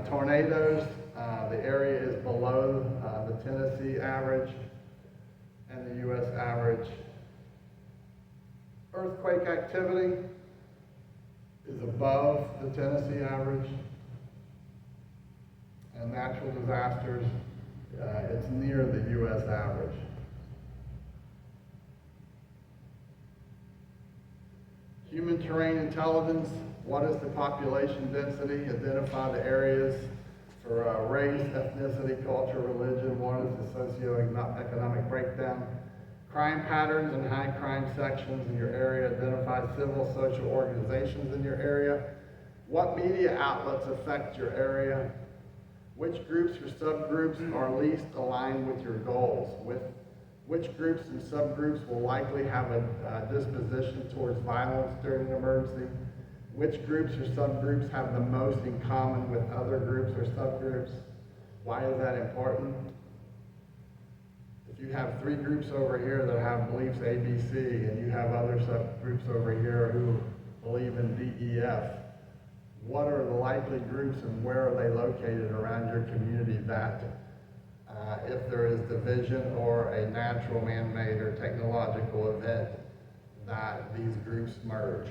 Tornadoes, the area is below the Tennessee average and the U.S. average. Earthquake activity is above the Tennessee average. And natural disasters, it's near the U.S. average. Human terrain intelligence, what is the population density? Identify the areas for race, ethnicity, culture, religion. What is the socioeconomic breakdown? Crime patterns and high crime sections in your area. Identify civil social organizations in your area. What media outlets affect your area? Which groups or subgroups are least aligned with your goals? Which groups and subgroups will likely have a disposition towards violence during an emergency? Which groups or subgroups have the most in common with other groups or subgroups? Why is that important? If you have three groups over here that have beliefs A, B, C, and you have other subgroups over here who believe in D, E, F, what are the likely groups and where are they located around your community that if there is division or a natural man-made or technological event, that these groups merge?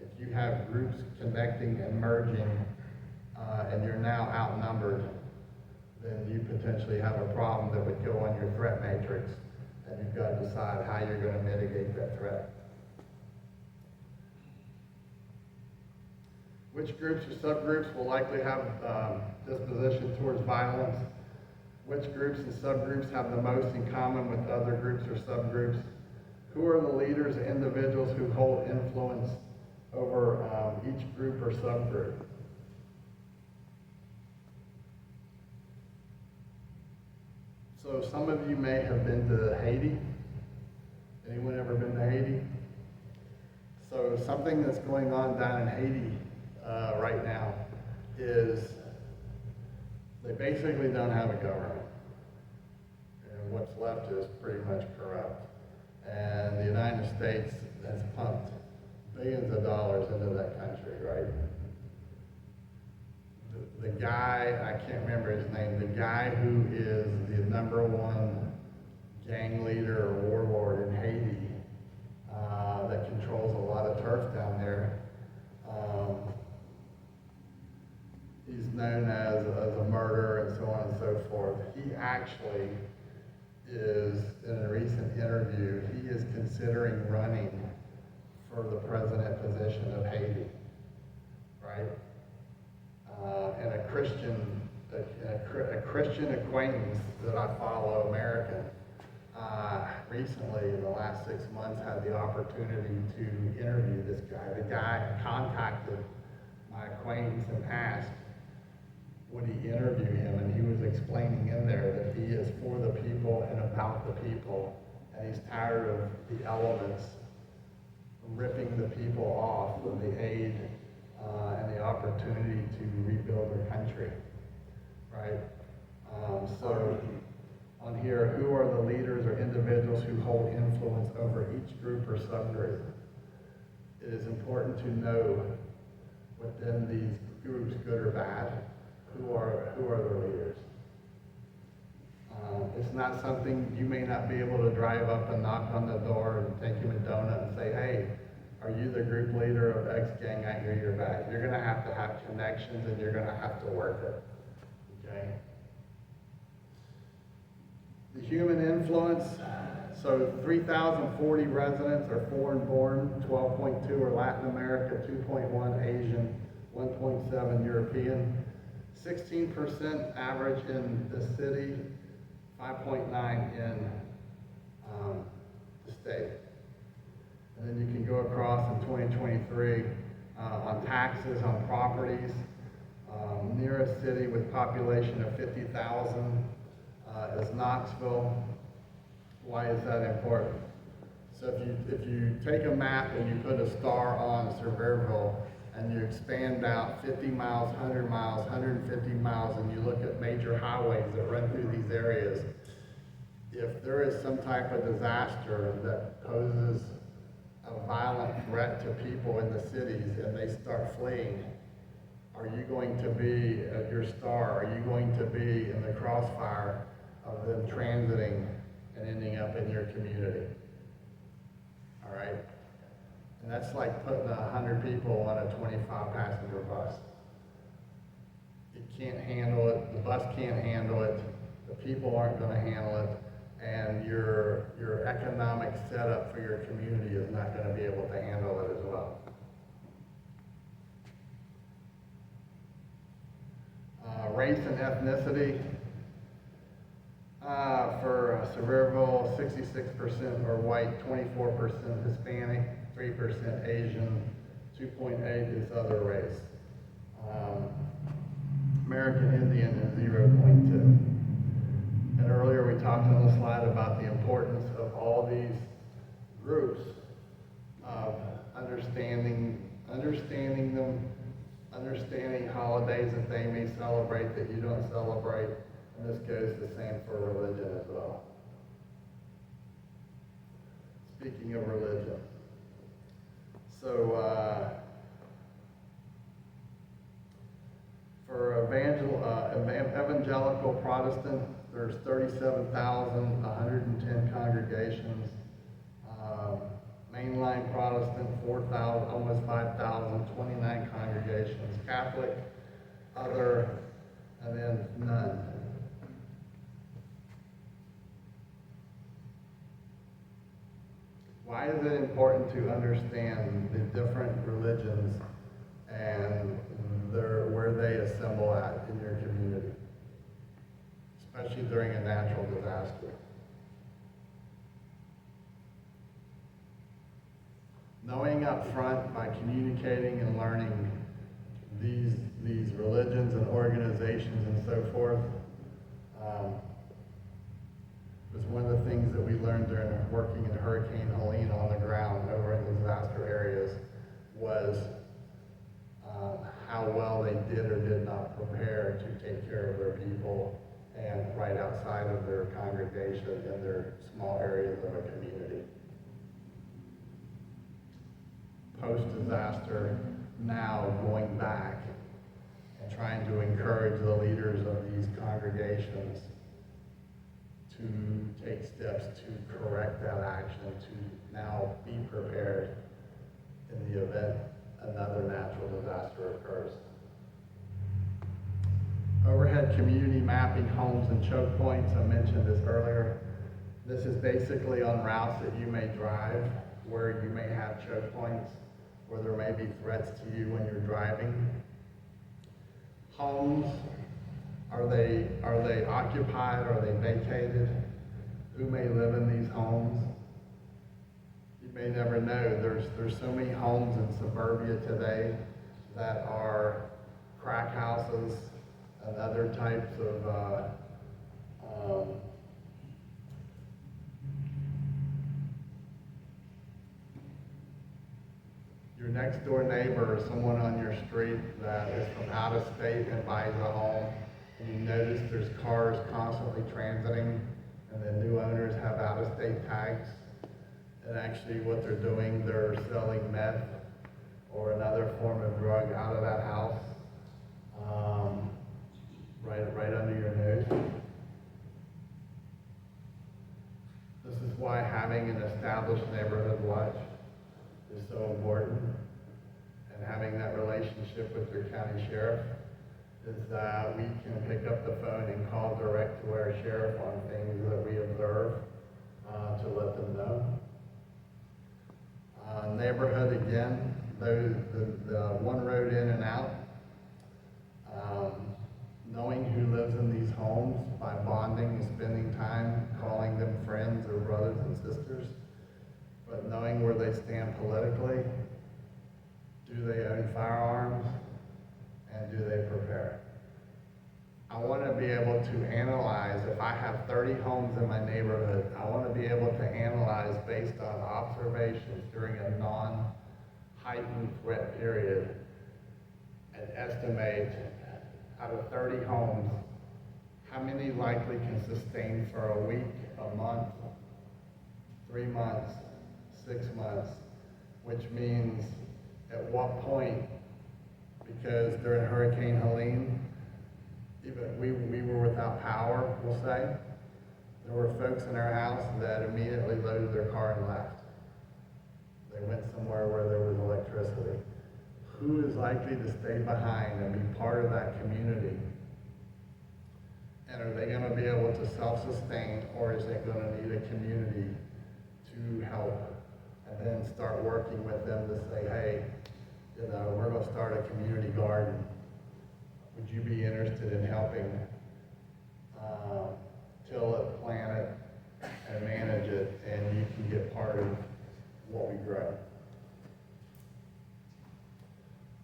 If you have groups connecting and merging and you're now outnumbered, then you potentially have a problem that would go on your threat matrix, and you've got to decide how you're going to mitigate that threat. Which groups or subgroups will likely have disposition towards violence? Which groups and subgroups have the most in common with other groups or subgroups? Who are the leaders and individuals who hold influence over each group or subgroup? So some of you may have been to Haiti. Anyone ever been to Haiti? So something that's going on down in Haiti right now is they basically don't have a government. And what's left is pretty much corrupt. And the United States has pumped billions of dollars into that country, right? The guy, I can't remember his name, the guy who is the #1 gang leader or warlord in Haiti that controls a lot of turf down there, he's known as a murderer and so on and so forth. He actually is, in a recent interview, he is considering running for the president position of Haiti, right? And a Christian acquaintance that I follow, American, recently in the last 6 months had the opportunity to interview this guy. The guy contacted my acquaintance and asked, would he interview him? And he was explaining in there that he is for the people and about the people, and he's tired of the elements ripping the people off of the aid and the opportunity to rebuild their country, right? So on here, who are the leaders or individuals who hold influence over each group or subgroup? It is important to know within these groups, good or bad, who are the leaders. It's not something you may not be able to drive up and knock on the door and take him a donut and say, hey, are you the group leader of X gang? I hear you're back. You're going to have connections and you're going to have to work it. Okay? The human influence. So 3,040 residents are foreign born, 12.2 are Latin America, 2.1 Asian, 1.7 European, 16% average in the city, 5.9 in the state. And then you can go across in 2023 on taxes on properties. Nearest city with population of 50,000 is Knoxville. Why is that important? So if you take a map and you put a star on Sevierville and you expand out 50 miles, 100 miles, 150 miles, and you look at major highways that run through these areas, if there is some type of disaster that poses a violent threat to people in the cities and they start fleeing, are you going to be at your star? Are you going to be in the crossfire of them transiting and ending up in your community? All right? And that's like putting 100 people on a 25 passenger bus. It can't handle it, the bus can't handle it, the people aren't gonna handle it, and your economic setup for your community is not gonna be able to handle it as well. Race and ethnicity. For Sevierville, 66% are white, 24% Hispanic, 3% Asian, 2.8 is other race. American Indian is 0.2. And earlier we talked on the slide about the importance of all these groups of understanding them, understanding holidays that they may celebrate that you don't celebrate, and this goes the same for religion as well. Speaking of religion, so for evangelical Protestant, there's 37,110 congregations. Mainline Protestant, 4,000, almost 5,000, 29 congregations. Catholic, other, and then none. Why is it important to understand the different religions and where they assemble at in your community, especially during a natural disaster? Knowing up front by communicating and learning these religions and organizations and so forth was one of the things that we learned during working in Hurricane Helene on the ground over in the disaster areas was how well they did or did not prepare to take care of their people and right outside of their congregation in their small areas of a community. Post-disaster, now going back and trying to encourage the leaders of these congregations to take steps to correct that action, to now be prepared in the event another natural disaster occurs. Overhead community mapping homes and choke points, I mentioned this earlier. This is basically on routes that you may drive where you may have choke points, where there may be threats to you when you're driving. Homes, are they occupied? Are they vacated? Who may live in these homes? You may never know. There's so many homes in suburbia today that are crack houses and other types of your next door neighbor or someone on your street that is from out of state and buys a home, and you notice there's cars constantly transiting, and the new owners have out of state tags, and actually what they're doing, they're selling meth or another form of drug out of that house, right under your nose. This is why having an established neighborhood watch is so important, and having that relationship with your county sheriff is that we can pick up the phone and call direct to our sheriff on things that we observe to let them know. Neighborhood, again, the one road in and out knowing who lives in these homes by bonding and spending time calling them friends or brothers and sisters, but knowing where they stand politically. Do they own firearms? And do they prepare? I want to be able to analyze, if I have 30 homes in my neighborhood, I want to be able to analyze based on observations during a non-heightened threat period and estimate out of 30 homes, how many likely can sustain for a week, a month, 3 months, 6 months, which means at what point, because during Hurricane Helene, even we were without power, we'll say. There were folks in our house that immediately loaded their car and left. They went somewhere where there was electricity. Who is likely to stay behind and be part of that community? And are they going to be able to self-sustain, or is it going to need a community to help? And then start working with them to say, hey, you know, we're going to start a community garden. Would you be interested in helping till it, plant it, and manage it, and you can get part of what we grow?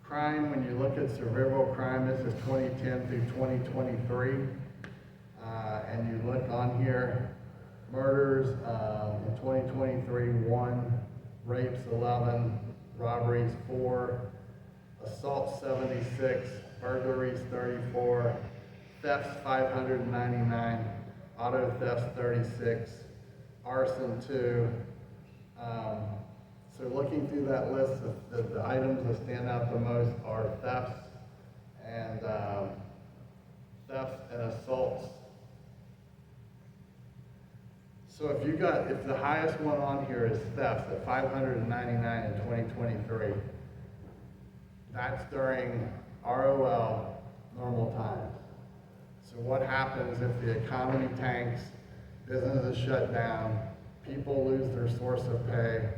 Crime, when you look at survivable crime, this is 2010 through 2023, and you look on here, murders in 2023, 1, rapes 11, robberies 4, assaults 76, burglaries 34, thefts 599, auto thefts 36, arson 2. So looking through that list, the items that stand out the most are thefts and assaults. So if the highest one on here is theft at 599 in 2023, that's during ROL, normal times. So what happens if the economy tanks, businesses shut down, people lose their source of pay,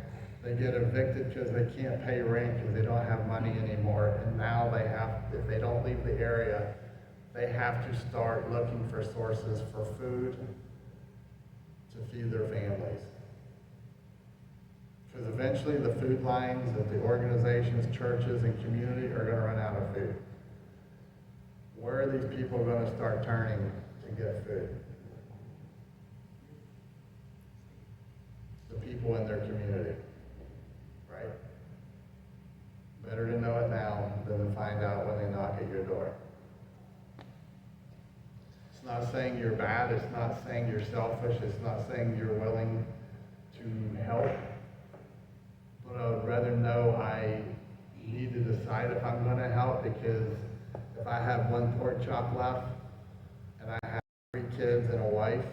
they get evicted because they can't pay rent because they don't have money anymore, and now they have, if they don't leave the area, they have to start looking for sources for food to feed their families. Because eventually the food lines of the organizations, churches, and community are going to run out of food. Where are these people going to start turning to get food? The people in their community, right? Better to know it now than to find out when they knock at your door. It's not saying you're bad, it's not saying you're selfish, it's not saying you're willing to help, but I would rather know I need to decide if I'm going to help, because if I have 1 pork chop left and I have 3 kids and a wife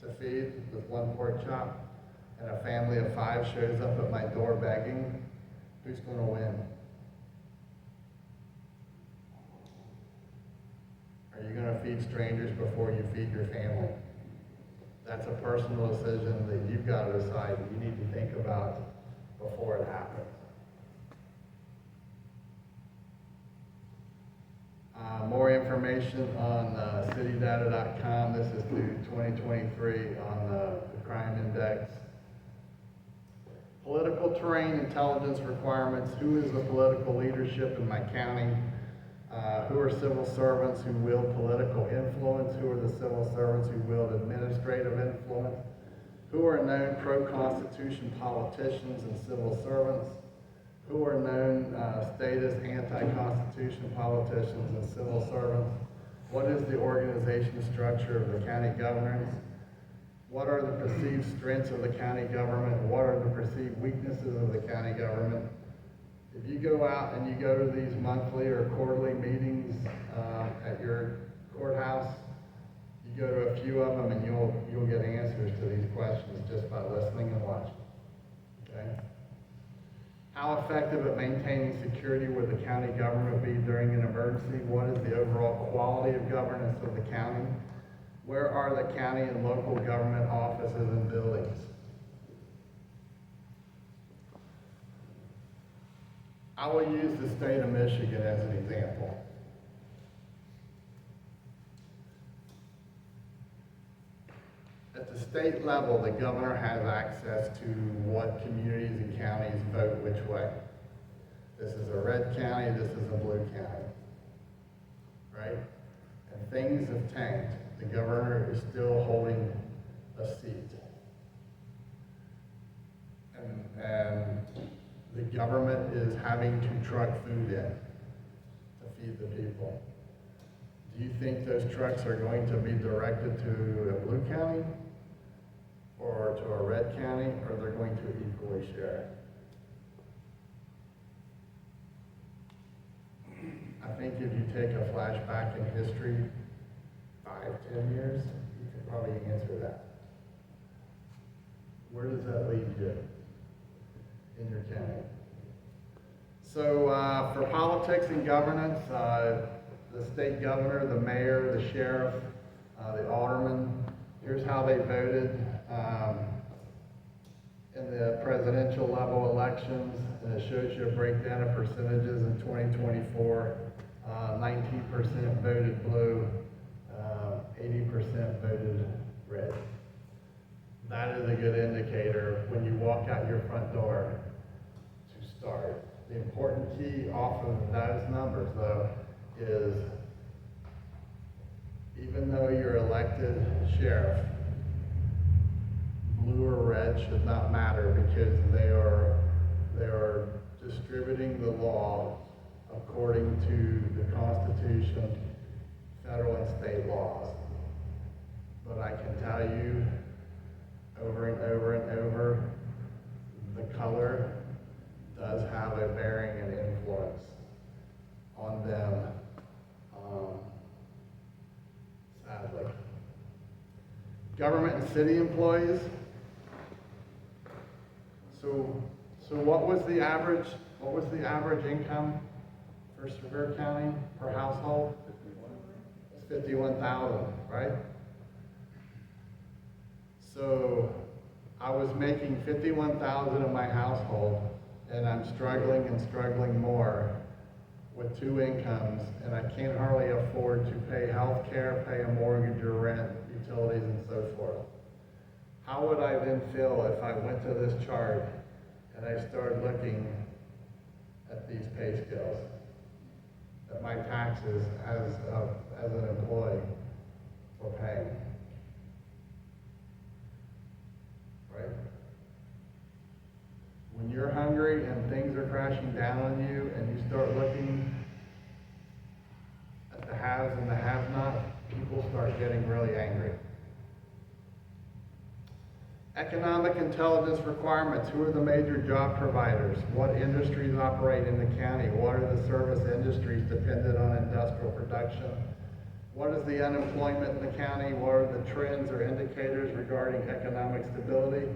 to feed with 1 pork chop, and a family of 5 shows up at my door begging, who's going to win? Are you going to feed strangers before you feed your family? That's a personal decision that you've got to decide, that you need to think about before it happens. More information on citydata.com. This is through 2023 on the crime index. Political terrain intelligence requirements. Who is the political leadership in my county? Who are civil servants who wield political influence? Who are the civil servants who wield administrative influence? Who are known pro-constitution politicians and civil servants? Who are known status anti-constitution politicians and civil servants? What is the organization structure of the county governance? What are the perceived strengths of the county government? What are the perceived weaknesses of the county government? If you go out and you go to these monthly or quarterly meetings at your courthouse, you go to a few of them and you'll get answers to these questions just by listening and watching. Okay? How effective at maintaining security would the county government be during an emergency? What is the overall quality of governance of the county? Where are the county and local government offices and buildings? I will use the state of Michigan as an example. state level, the governor has access to what communities and counties vote which way. This is a red county, this is a blue county, right? And things have tanked. The governor is still holding a seat. And the government is having to truck food in to feed the people. Do you think those trucks are going to be directed to a blue county or to a red county, or they're going to equally share? I think if you take a flashback in history, 5-10 years, you could probably answer that. Where does that leave you in your county? So for politics and governance, the state governor, the mayor, the sheriff, the alderman, here's how they voted in the presidential level elections, and it shows you a breakdown of percentages in 2024. 19% voted blue, 80% voted red. That is a good indicator when you walk out your front door to start. The important key off of those numbers, though, is even though you're elected sheriff, blue or red should not matter, because they are distributing the law according to the Constitution, federal and state laws. But I can tell you over and over and over, the color does have a bearing and influence on them, sadly. Government and city employees. So what was the average income for Sevier County per household? It's 51,000, right? So I was making 51,000 in my household, and I'm struggling and struggling more with two incomes, and I can't hardly afford to pay health care, pay a mortgage or rent, utilities, and so forth. How would I then feel if I went to this chart and I started looking at these pay scales, at my taxes as an employee for paying? Right? When you're hungry and things are crashing down on you, and you start looking at the haves and the have-not, people start getting really angry. Economic intelligence requirements. Who are the major job providers? What industries operate in the county? What are the service industries dependent on industrial production? What is the unemployment in the county? What are the trends or indicators regarding economic stability?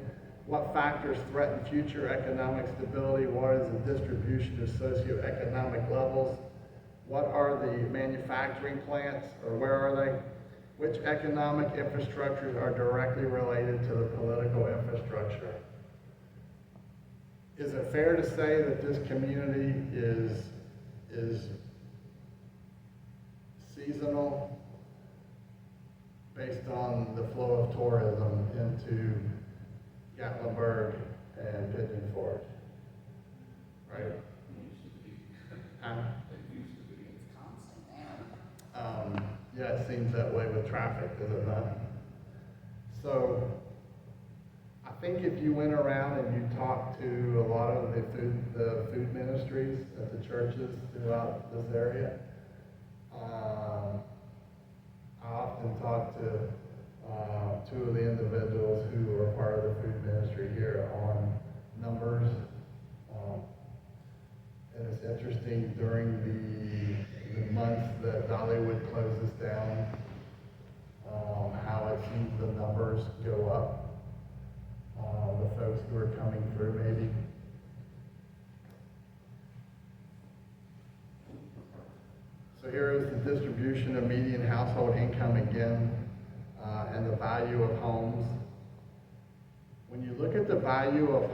What factors threaten future economic stability? What is the distribution of socioeconomic levels? What are the manufacturing plants, or where are they? Which economic infrastructures are directly related to the political infrastructure? Is it fair to say that this community is seasonal based on the flow of tourism into Gatlinburg and Pigeon Forge? Right? It used to be. It used to be. It's constant now. Yeah, it seems that way with traffic, does it not? So, I think if you went around and you talked to a lot of the food ministries at the churches throughout this area, I often talk to two of the individuals who are part of the food ministry here on numbers. And it's interesting, during the months that Dollywood closes down, how it seems the numbers go up. The folks who are coming through, maybe. So here is the distribution of median household income again, and the value of homes. When you look at the value of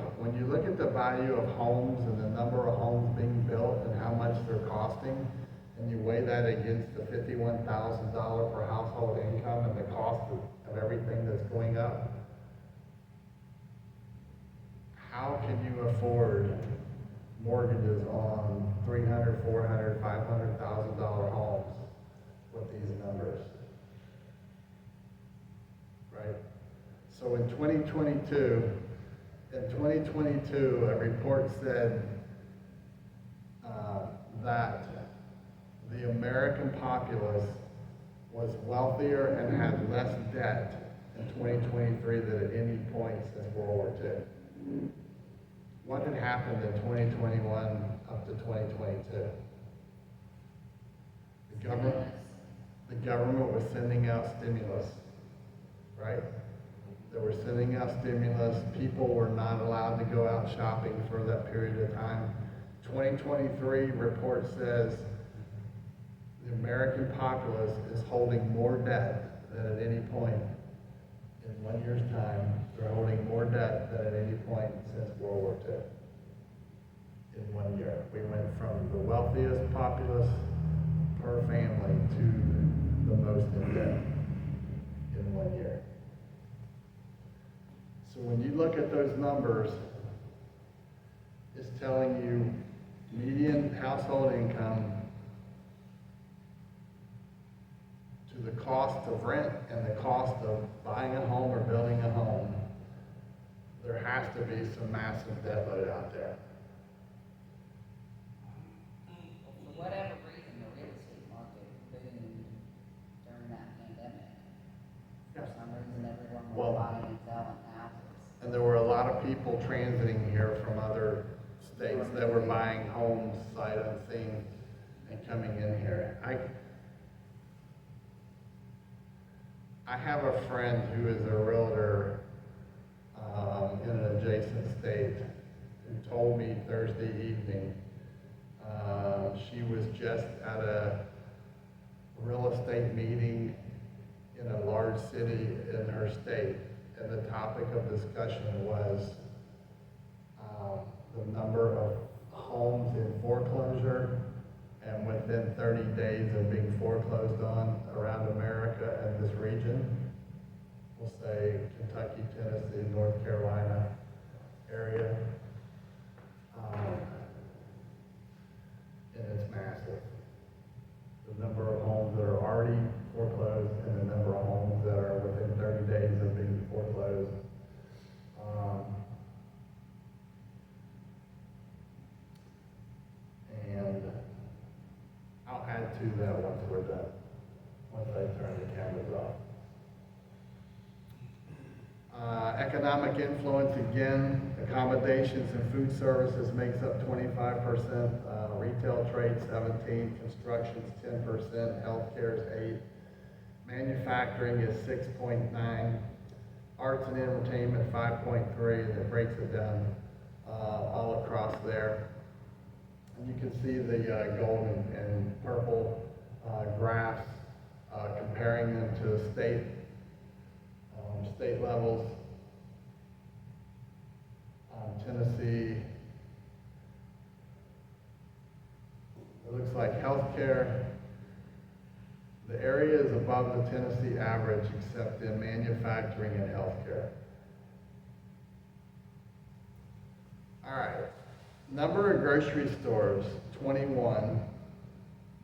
homes and the number of homes being built and how much they're costing, and you weigh that against the $51,000 per household income and the cost of everything that's going up, how can you afford mortgages on $300,000, $400,000, $500,000 homes with these numbers? Right? So in 2022, a report said that the American populace was wealthier and had less debt in 2023 than at any point since World War II. What had happened in 2021 up to 2022? The government was sending out stimulus, right? They were sending out stimulus. People were not allowed to go out shopping for that period of time. 2023 report says the American populace is holding more debt than at any point in 1 year's time. They're holding more debt than at any point since World War II. In 1 year, we went from the wealthiest populace per family to the most in debt in 1 year. So when you look at those numbers, it's telling you median household income to the cost of rent and the cost of buying a home or building a home, there has to be some massive debt load out there. For whatever reason, the real estate market boomed during that pandemic. For some reason, everyone was buying and selling houses. And there were a lot of people transiting here from other states that were buying homes sight unseen and coming in here. I have a friend who is a realtor in an adjacent state who told me Thursday evening she was just at a real estate meeting in a large city in her state, and the topic of discussion was the number of homes in foreclosure and within 30 days of being foreclosed on around America and this region. We'll say Kentucky, Tennessee, North Carolina area. And it's massive. The number of homes that are already foreclosed and the number of homes that are within 30 days of being foreclosed. And I'll add to that once we're done, once I turn the cameras off. Economic influence, again, accommodations and food services makes up 25%, retail trade 17%, construction's 10%, healthcare is 8%, manufacturing is 6.9%, arts and entertainment 5.3%, and it breaks it down all across there. And you can see the gold and purple graphs comparing them to state levels. Tennessee, it looks like healthcare, the area is above the Tennessee average except in manufacturing and healthcare. All right, number of grocery stores, 21.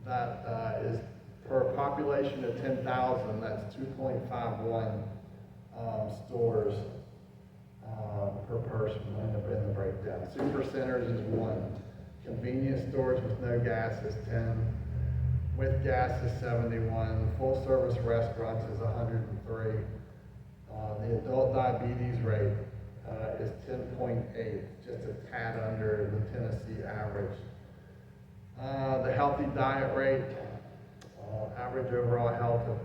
That is per population of 10,000, that's 2.51 stores per person in the breakdown. Super centers is 1. Convenience stores with no gas is 10. With gas is 71. Full service restaurants is 103. The adult diabetes rate is 10.8, just a tad under the Tennessee average. The healthy diet rate, average overall health of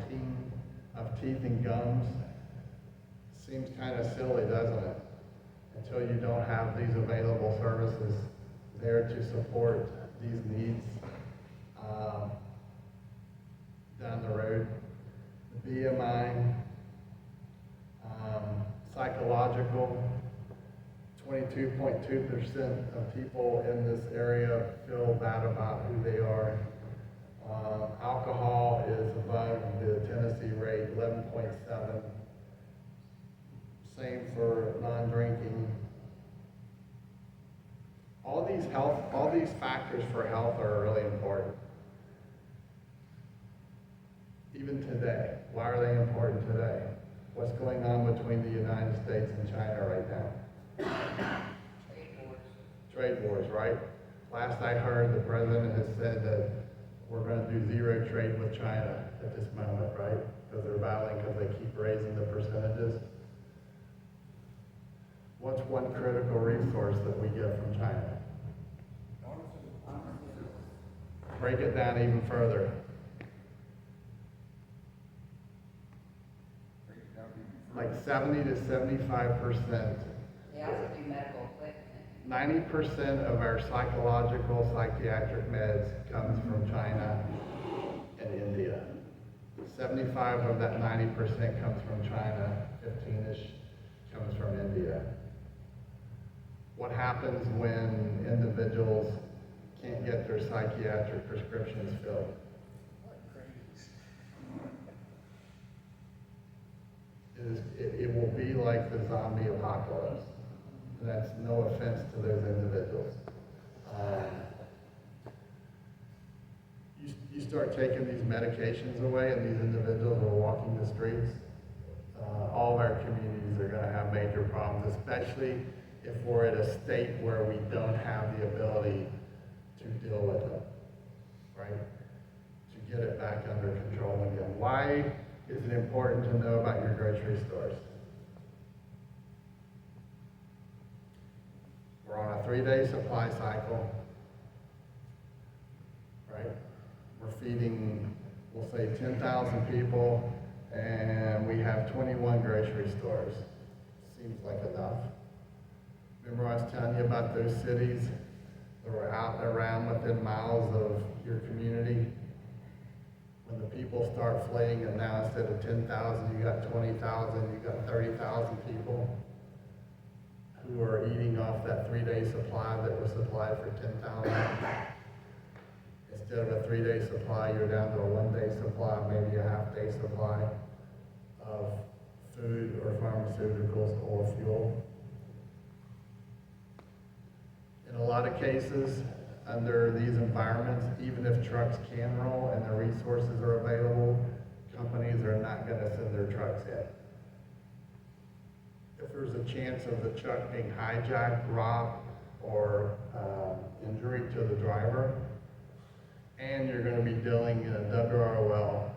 teeth and gums, seems kind of silly, doesn't it? Until you don't have these available services there to support these needs down the road. The BMI, psychological, 22.2% of people in this area feel bad about who they are. Alcohol is above the Tennessee rate, 11.7. Same for non-drinking. All these factors for health are really important. Even today, why are they important today? What's going on between the United States and China right now? Trade wars. Trade wars, right? Last I heard, the president has said that we're going to do zero trade with China at this moment, right? Because they're battling because they keep raising the percentages. What's one critical resource that we get from China? Break it down even further. Like 70 to 75%. They also do medical equipment. 90% of our psychological, psychiatric meds comes from China and India. 75 of that 90% comes from China, 15-ish comes from India. What happens when individuals can't get their psychiatric prescriptions filled? It will be like the zombie apocalypse. And that's no offense to those individuals. You start taking these medications away and these individuals are walking the streets, all of our communities are going to have major problems, especially if we're at a state where we don't have the ability to deal with it, right? To get it back under control again. Why is it important to know about your grocery stores? We're on a 3-day supply cycle, right? We're feeding, we'll say 10,000 people, and we have 21 grocery stores. Seems like enough. Remember I was telling you about those cities that were out and around within miles of your community? When the people start fleeing, and now instead of 10,000, you got 20,000, you got 30,000 people who are eating off that 3-day supply that was supplied for 10,000. Instead of a 3-day supply, you're down to a 1-day supply, maybe a half-day supply of food or pharmaceuticals or fuel. In a lot of cases, under these environments, even if trucks can roll and the resources are available, companies are not going to send their trucks in. If there's a chance of the truck being hijacked, robbed, or injury to the driver, and you're going to be dealing in a WROL,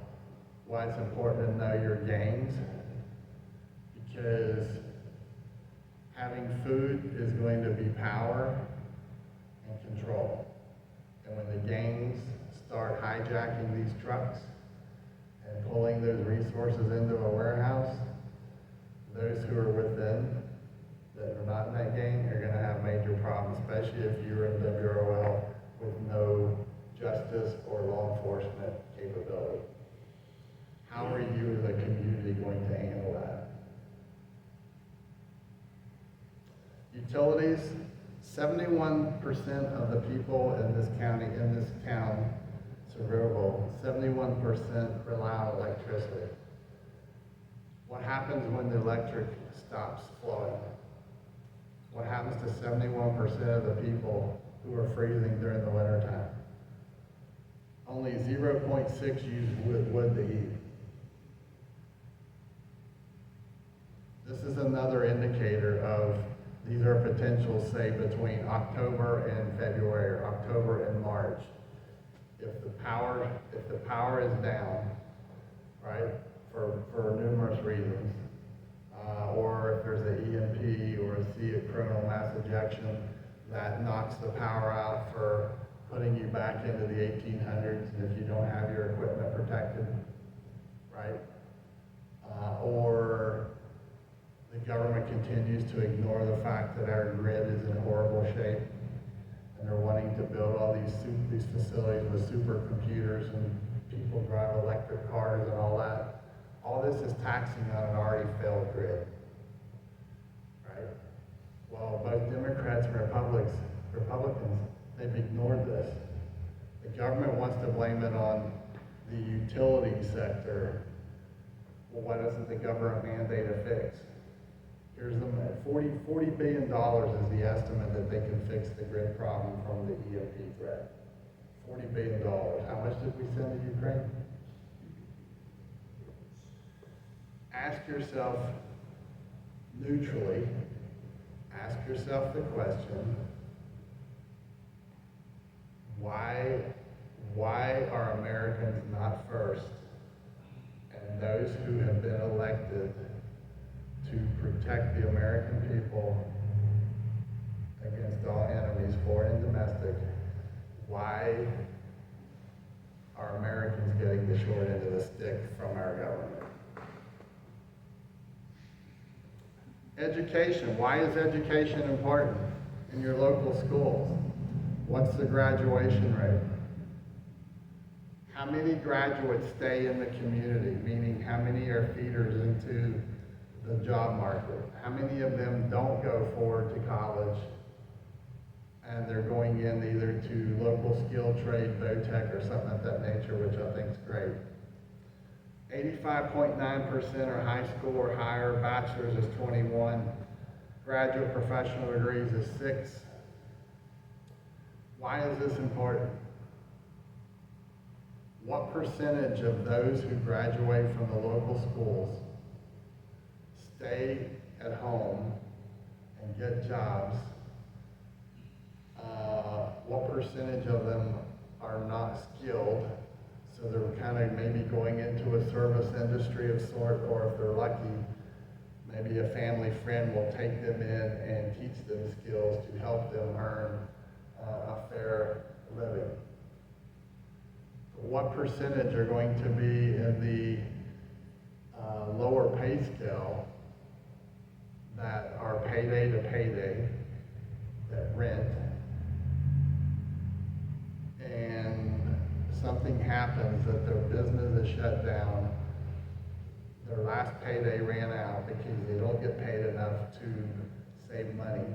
why it's important to know your gains, because having food is going to be power and control. And when the gangs start hijacking these trucks and pulling those resources into a warehouse, those who are within that are not in that gang are going to have major problems, especially if you're in WROL with no justice or law enforcement capability. How are you as a community going to handle that? Utilities, 71% of the people in this county, in this town, Sevierville, 71% rely on electricity. What happens when the electric stops flowing? What happens to 71% of the people who are freezing during the wintertime? Only 0.6 use wood to heat. This is another indicator of these are potentials, say, between October and February, or October and March. If the power is down, right, for numerous reasons, or if there's an EMP or a coronal mass ejection that knocks the power out for putting you back into the 1800s, and if you don't have your equipment protected, right, or the government continues to ignore the fact that our grid is in horrible shape, and they're wanting to build all these facilities with supercomputers and people drive electric cars and all that. All this is taxing on an already failed grid, right? Well, both Democrats and Republicans, they've ignored this. The government wants to blame it on the utility sector. Well, why doesn't the government mandate a fix? Here's the $40 billion is the estimate that they can fix fix the grid problem from the EMP threat. $40 billion. How much did we send to Ukraine? Ask yourself neutrally, ask yourself the question, why are Americans not first? And those who have been elected to protect the American people against all enemies, foreign and domestic, why are Americans getting the short end of the stick from our government? Education. Why is education important in your local schools? What's the graduation rate? How many graduates stay in the community? Meaning, how many are feeders into the job market? How many of them don't go forward to college and they're going in either to local skill trade, VOTEC, or something of that nature, which I think is great. 85.9% are high school or higher, bachelor's is 21, graduate professional degrees is 6. Why is this important? What percentage of those who graduate from the local schools stay at home and get jobs? What percentage of them are not skilled? So they're kind of maybe going into a service industry of sort, or if they're lucky, maybe a family friend will take them in and teach them skills to help them earn a fair living. What percentage are going to be in the lower pay scale that are payday to payday, that rent, and something happens that their business is shut down, their last payday ran out because they don't get paid enough to save money.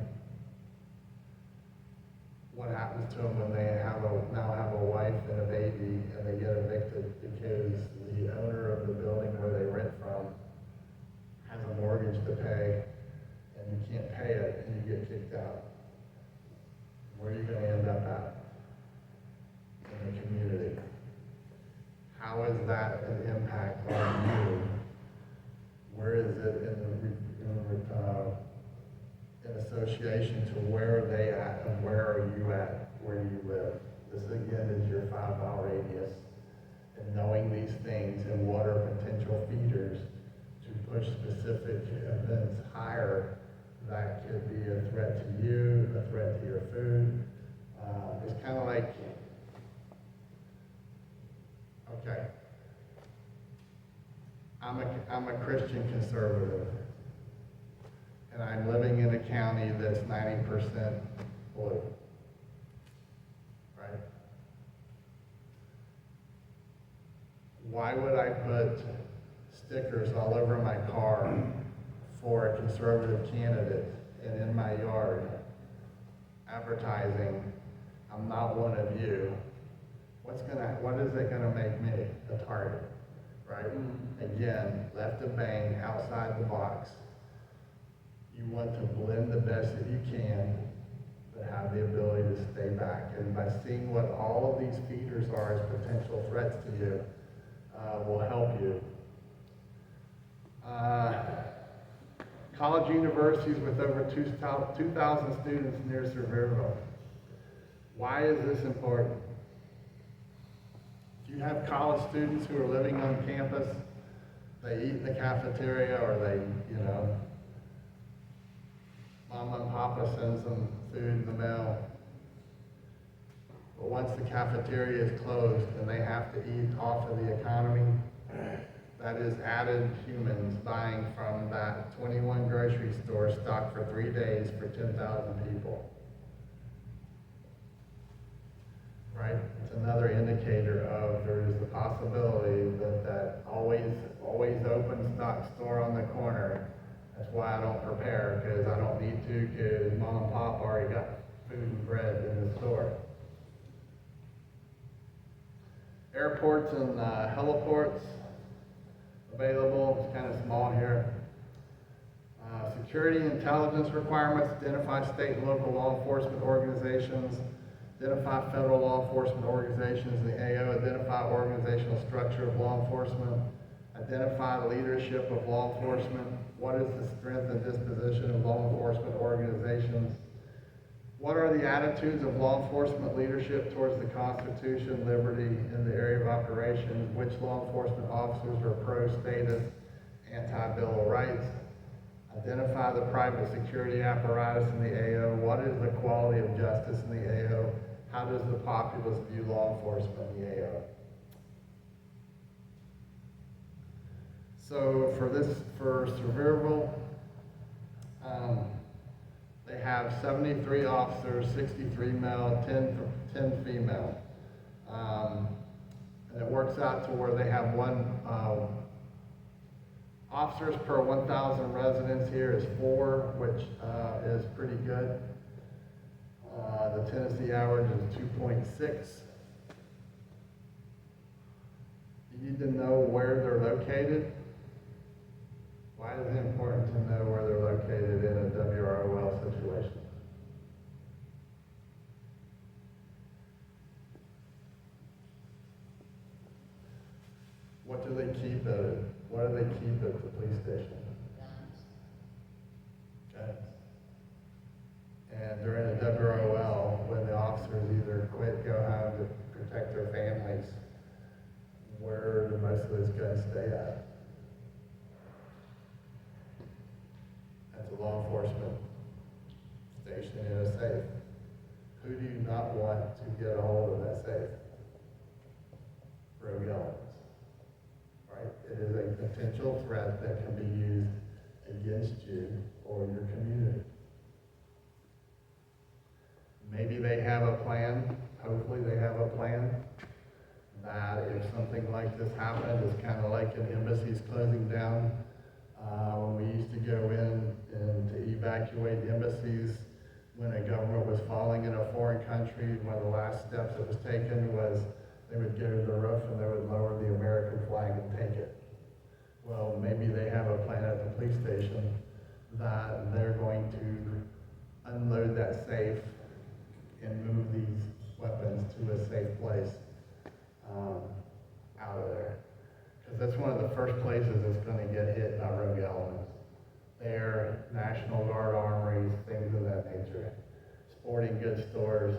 What happens to them when they now have a wife and a baby and they get evicted because the owner of the building where they rent from has a mortgage to pay and you can't pay it and you get kicked out? Where are you going to end up at in the community? How is that an impact on you? Where is it in association to where are they at and where are you at where you live? This again is your 5-mile radius, and knowing these things and what are potential feeders to push specific events higher that could be a threat to you, a threat to your food. It's kind of like, okay, I'm a Christian conservative, and I'm living in a county that's 90% blue, right? Why would I put stickers all over my car for a conservative candidate and in my yard advertising, I'm not one of you? What is it gonna make me? A target, right? Again, left of bang, outside the box. You want to blend the best that you can, but have the ability to stay back. And by seeing what all of these feeders are as potential threats to you, will help you. College universities with over 2,000 students near Sevierville. Why is this important? If you have college students who are living on campus, they eat in the cafeteria, or they, Mama and Papa sends them food in the mail. But once the cafeteria is closed and they have to eat off of the economy, that is added humans buying from that 21 grocery store stocked for 3 days for 10,000 people. Right? It's another indicator of there is the possibility that always open stock store on the corner. That's why I don't prepare, because I don't need to, because Mom and Pop already got food and bread in the store. Airports and heliports available. It's kind of small here. Security intelligence requirements, identify state and local law enforcement organizations, identify federal law enforcement organizations in the AO, identify organizational structure of law enforcement, identify leadership of law enforcement, what is the strength and disposition of law enforcement organizations, what are the attitudes of law enforcement leadership towards the Constitution, liberty, in the area of operations, which law enforcement officers are pro-status, anti-bill of rights, identify the private security apparatus in the AO, what is the quality of justice in the AO, how does the populace view law enforcement in the AO. So for Sevierville, they have 73 officers, 63 male, 10 female. And it works out to where they have one, officers per 1,000 residents here is 4, which is pretty good. The Tennessee average is 2.6. You need to know where they're located. Why is it important to know where they're located in a WROL situation? What do they keep at it? What do they keep at the police station? Guns. Okay. And during a WROL, when the officers either quit, go home to protect their families, where do most of those guns stay at? At the law enforcement station in a safe. Who do you not want to get a hold of that safe? Rogue elements. Right? It is a potential threat that can be used against you or your community. Maybe they have a plan, hopefully they have a plan, that if something like this happened, it's kind of like an embassy's closing down. When we used to go in and to evacuate embassies, when a government was falling in a foreign country, one of the last steps that was taken was they would go to the roof and they would lower the American flag and take it. Well, maybe they have a plan at the police station that they're going to unload that safe and move these weapons to a safe place out of there. Because that's one of the first places that's going to get hit by rogue elements. There, National Guard armories, things of that nature. Sporting goods stores.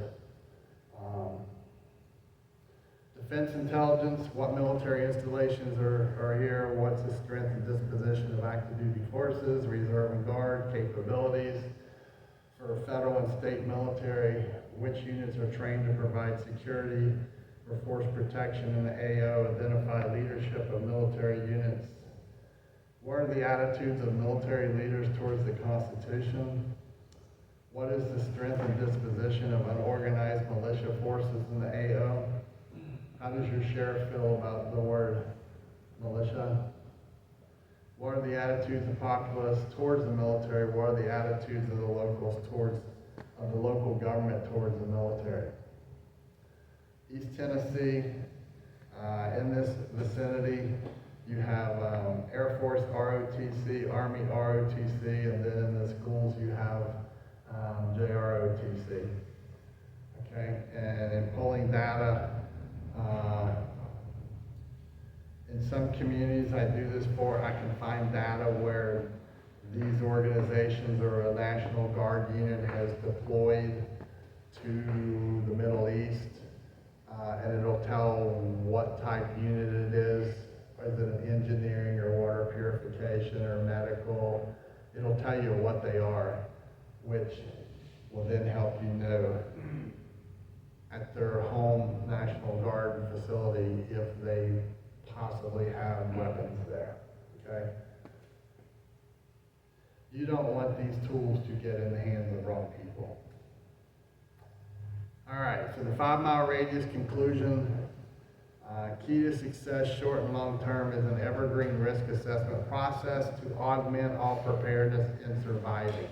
Defense intelligence, what military installations are here, what's the strength and disposition of active duty forces, reserve and guard, capabilities. For federal and state military, which units are trained to provide security or force protection in the AO, identify leadership of military units. What are the attitudes of military leaders towards the Constitution? What is the strength and disposition of unorganized militia forces in the AO? How does your sheriff feel about the word militia? What are the attitudes of populace towards the military? What are the attitudes of the locals of the local government towards the military? East Tennessee, in this vicinity, you have Air Force ROTC, Army ROTC, and then in the schools you have JROTC. Okay, and in pulling data, in some communities I do this for, I can find data where these organizations or a National Guard unit has deployed to the Middle East, and it'll tell what type unit it is. Is it an engineering or water purification or medical? It'll tell you what they are, which will then help you know at their home National Guard facility if they possibly have weapons there, okay? You don't want these tools to get in the hands of wrong people. All right, so the 5 mile radius conclusion. Key to success, short and long term, is an evergreen risk assessment process to augment all preparedness in surviving.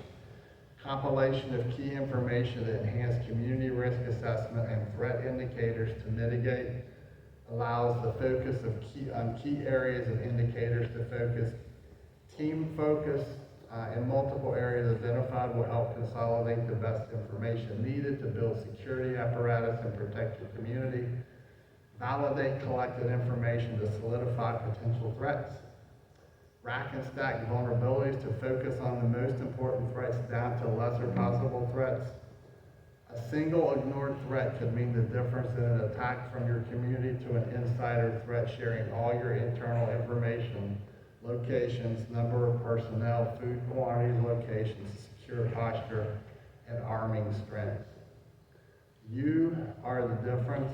Compilation of key information that enhance community risk assessment and threat indicators to mitigate, allows the focus on key areas and indicators to focus, team focus in multiple areas identified will help consolidate the best information needed to build security apparatus and protect your community. Validate collected information to solidify potential threats. Rack and stack vulnerabilities to focus on the most important threats down to lesser possible threats. A single ignored threat could mean the difference in an attack from your community to an insider threat, sharing all your internal information, locations, number of personnel, food quantities, locations, secure posture, and arming strengths. You are the difference.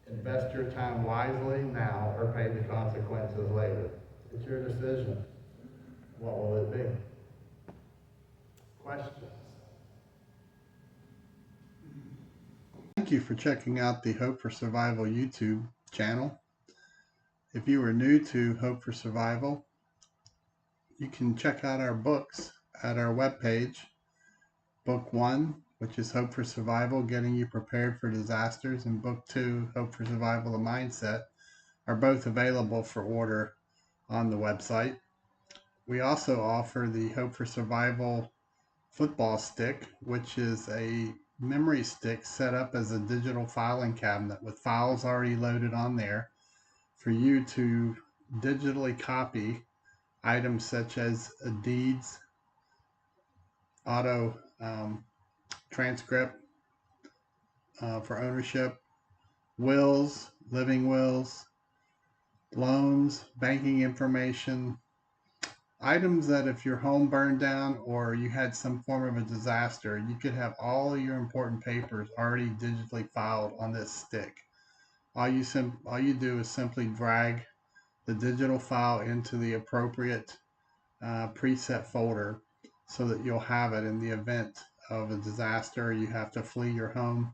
Invest your time wisely now or pay the consequences later. It's your decision. What will it be? Questions? Thank you for checking out the Hope for Survival YouTube channel. If you are new to Hope for Survival, you can check out our books at our webpage. Book 1, which is Hope for Survival, Getting You Prepared for Disasters, and Book 2, Hope for Survival, The Mindset, are both available for order on the website. We also offer the Hope for Survival football stick, which is a memory stick set up as a digital filing cabinet with files already loaded on there for you to digitally copy items such as deeds, auto transcript for ownership, wills, living wills, loans, banking information, items that if your home burned down or you had some form of a disaster, you could have all your important papers already digitally filed on this stick. All you do is simply drag the digital file into the appropriate preset folder so that you'll have it in the event of a disaster. You have to flee your home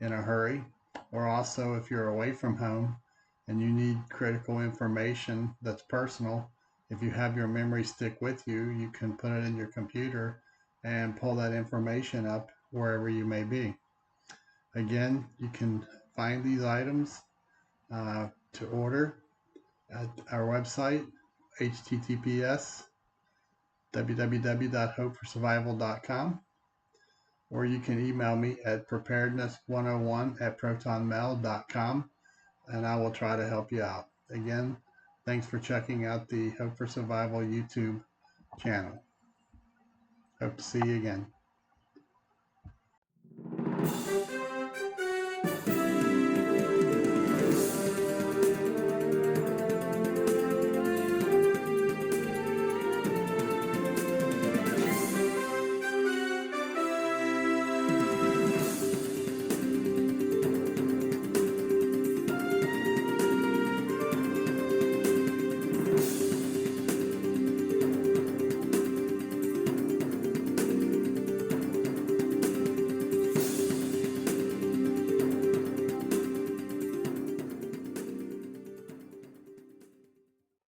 in a hurry, or also if you're away from home and you need critical information that's personal. If you have your memory stick with you, you can put it in your computer and pull that information up wherever you may be. Again, you can find these items to order at our website, https://www.hopeforsurvival.com, or you can email me at preparedness101@protonmail.com, and I will try to help you out. Again, thanks for checking out the Hope for Survival YouTube channel. Hope to see you again.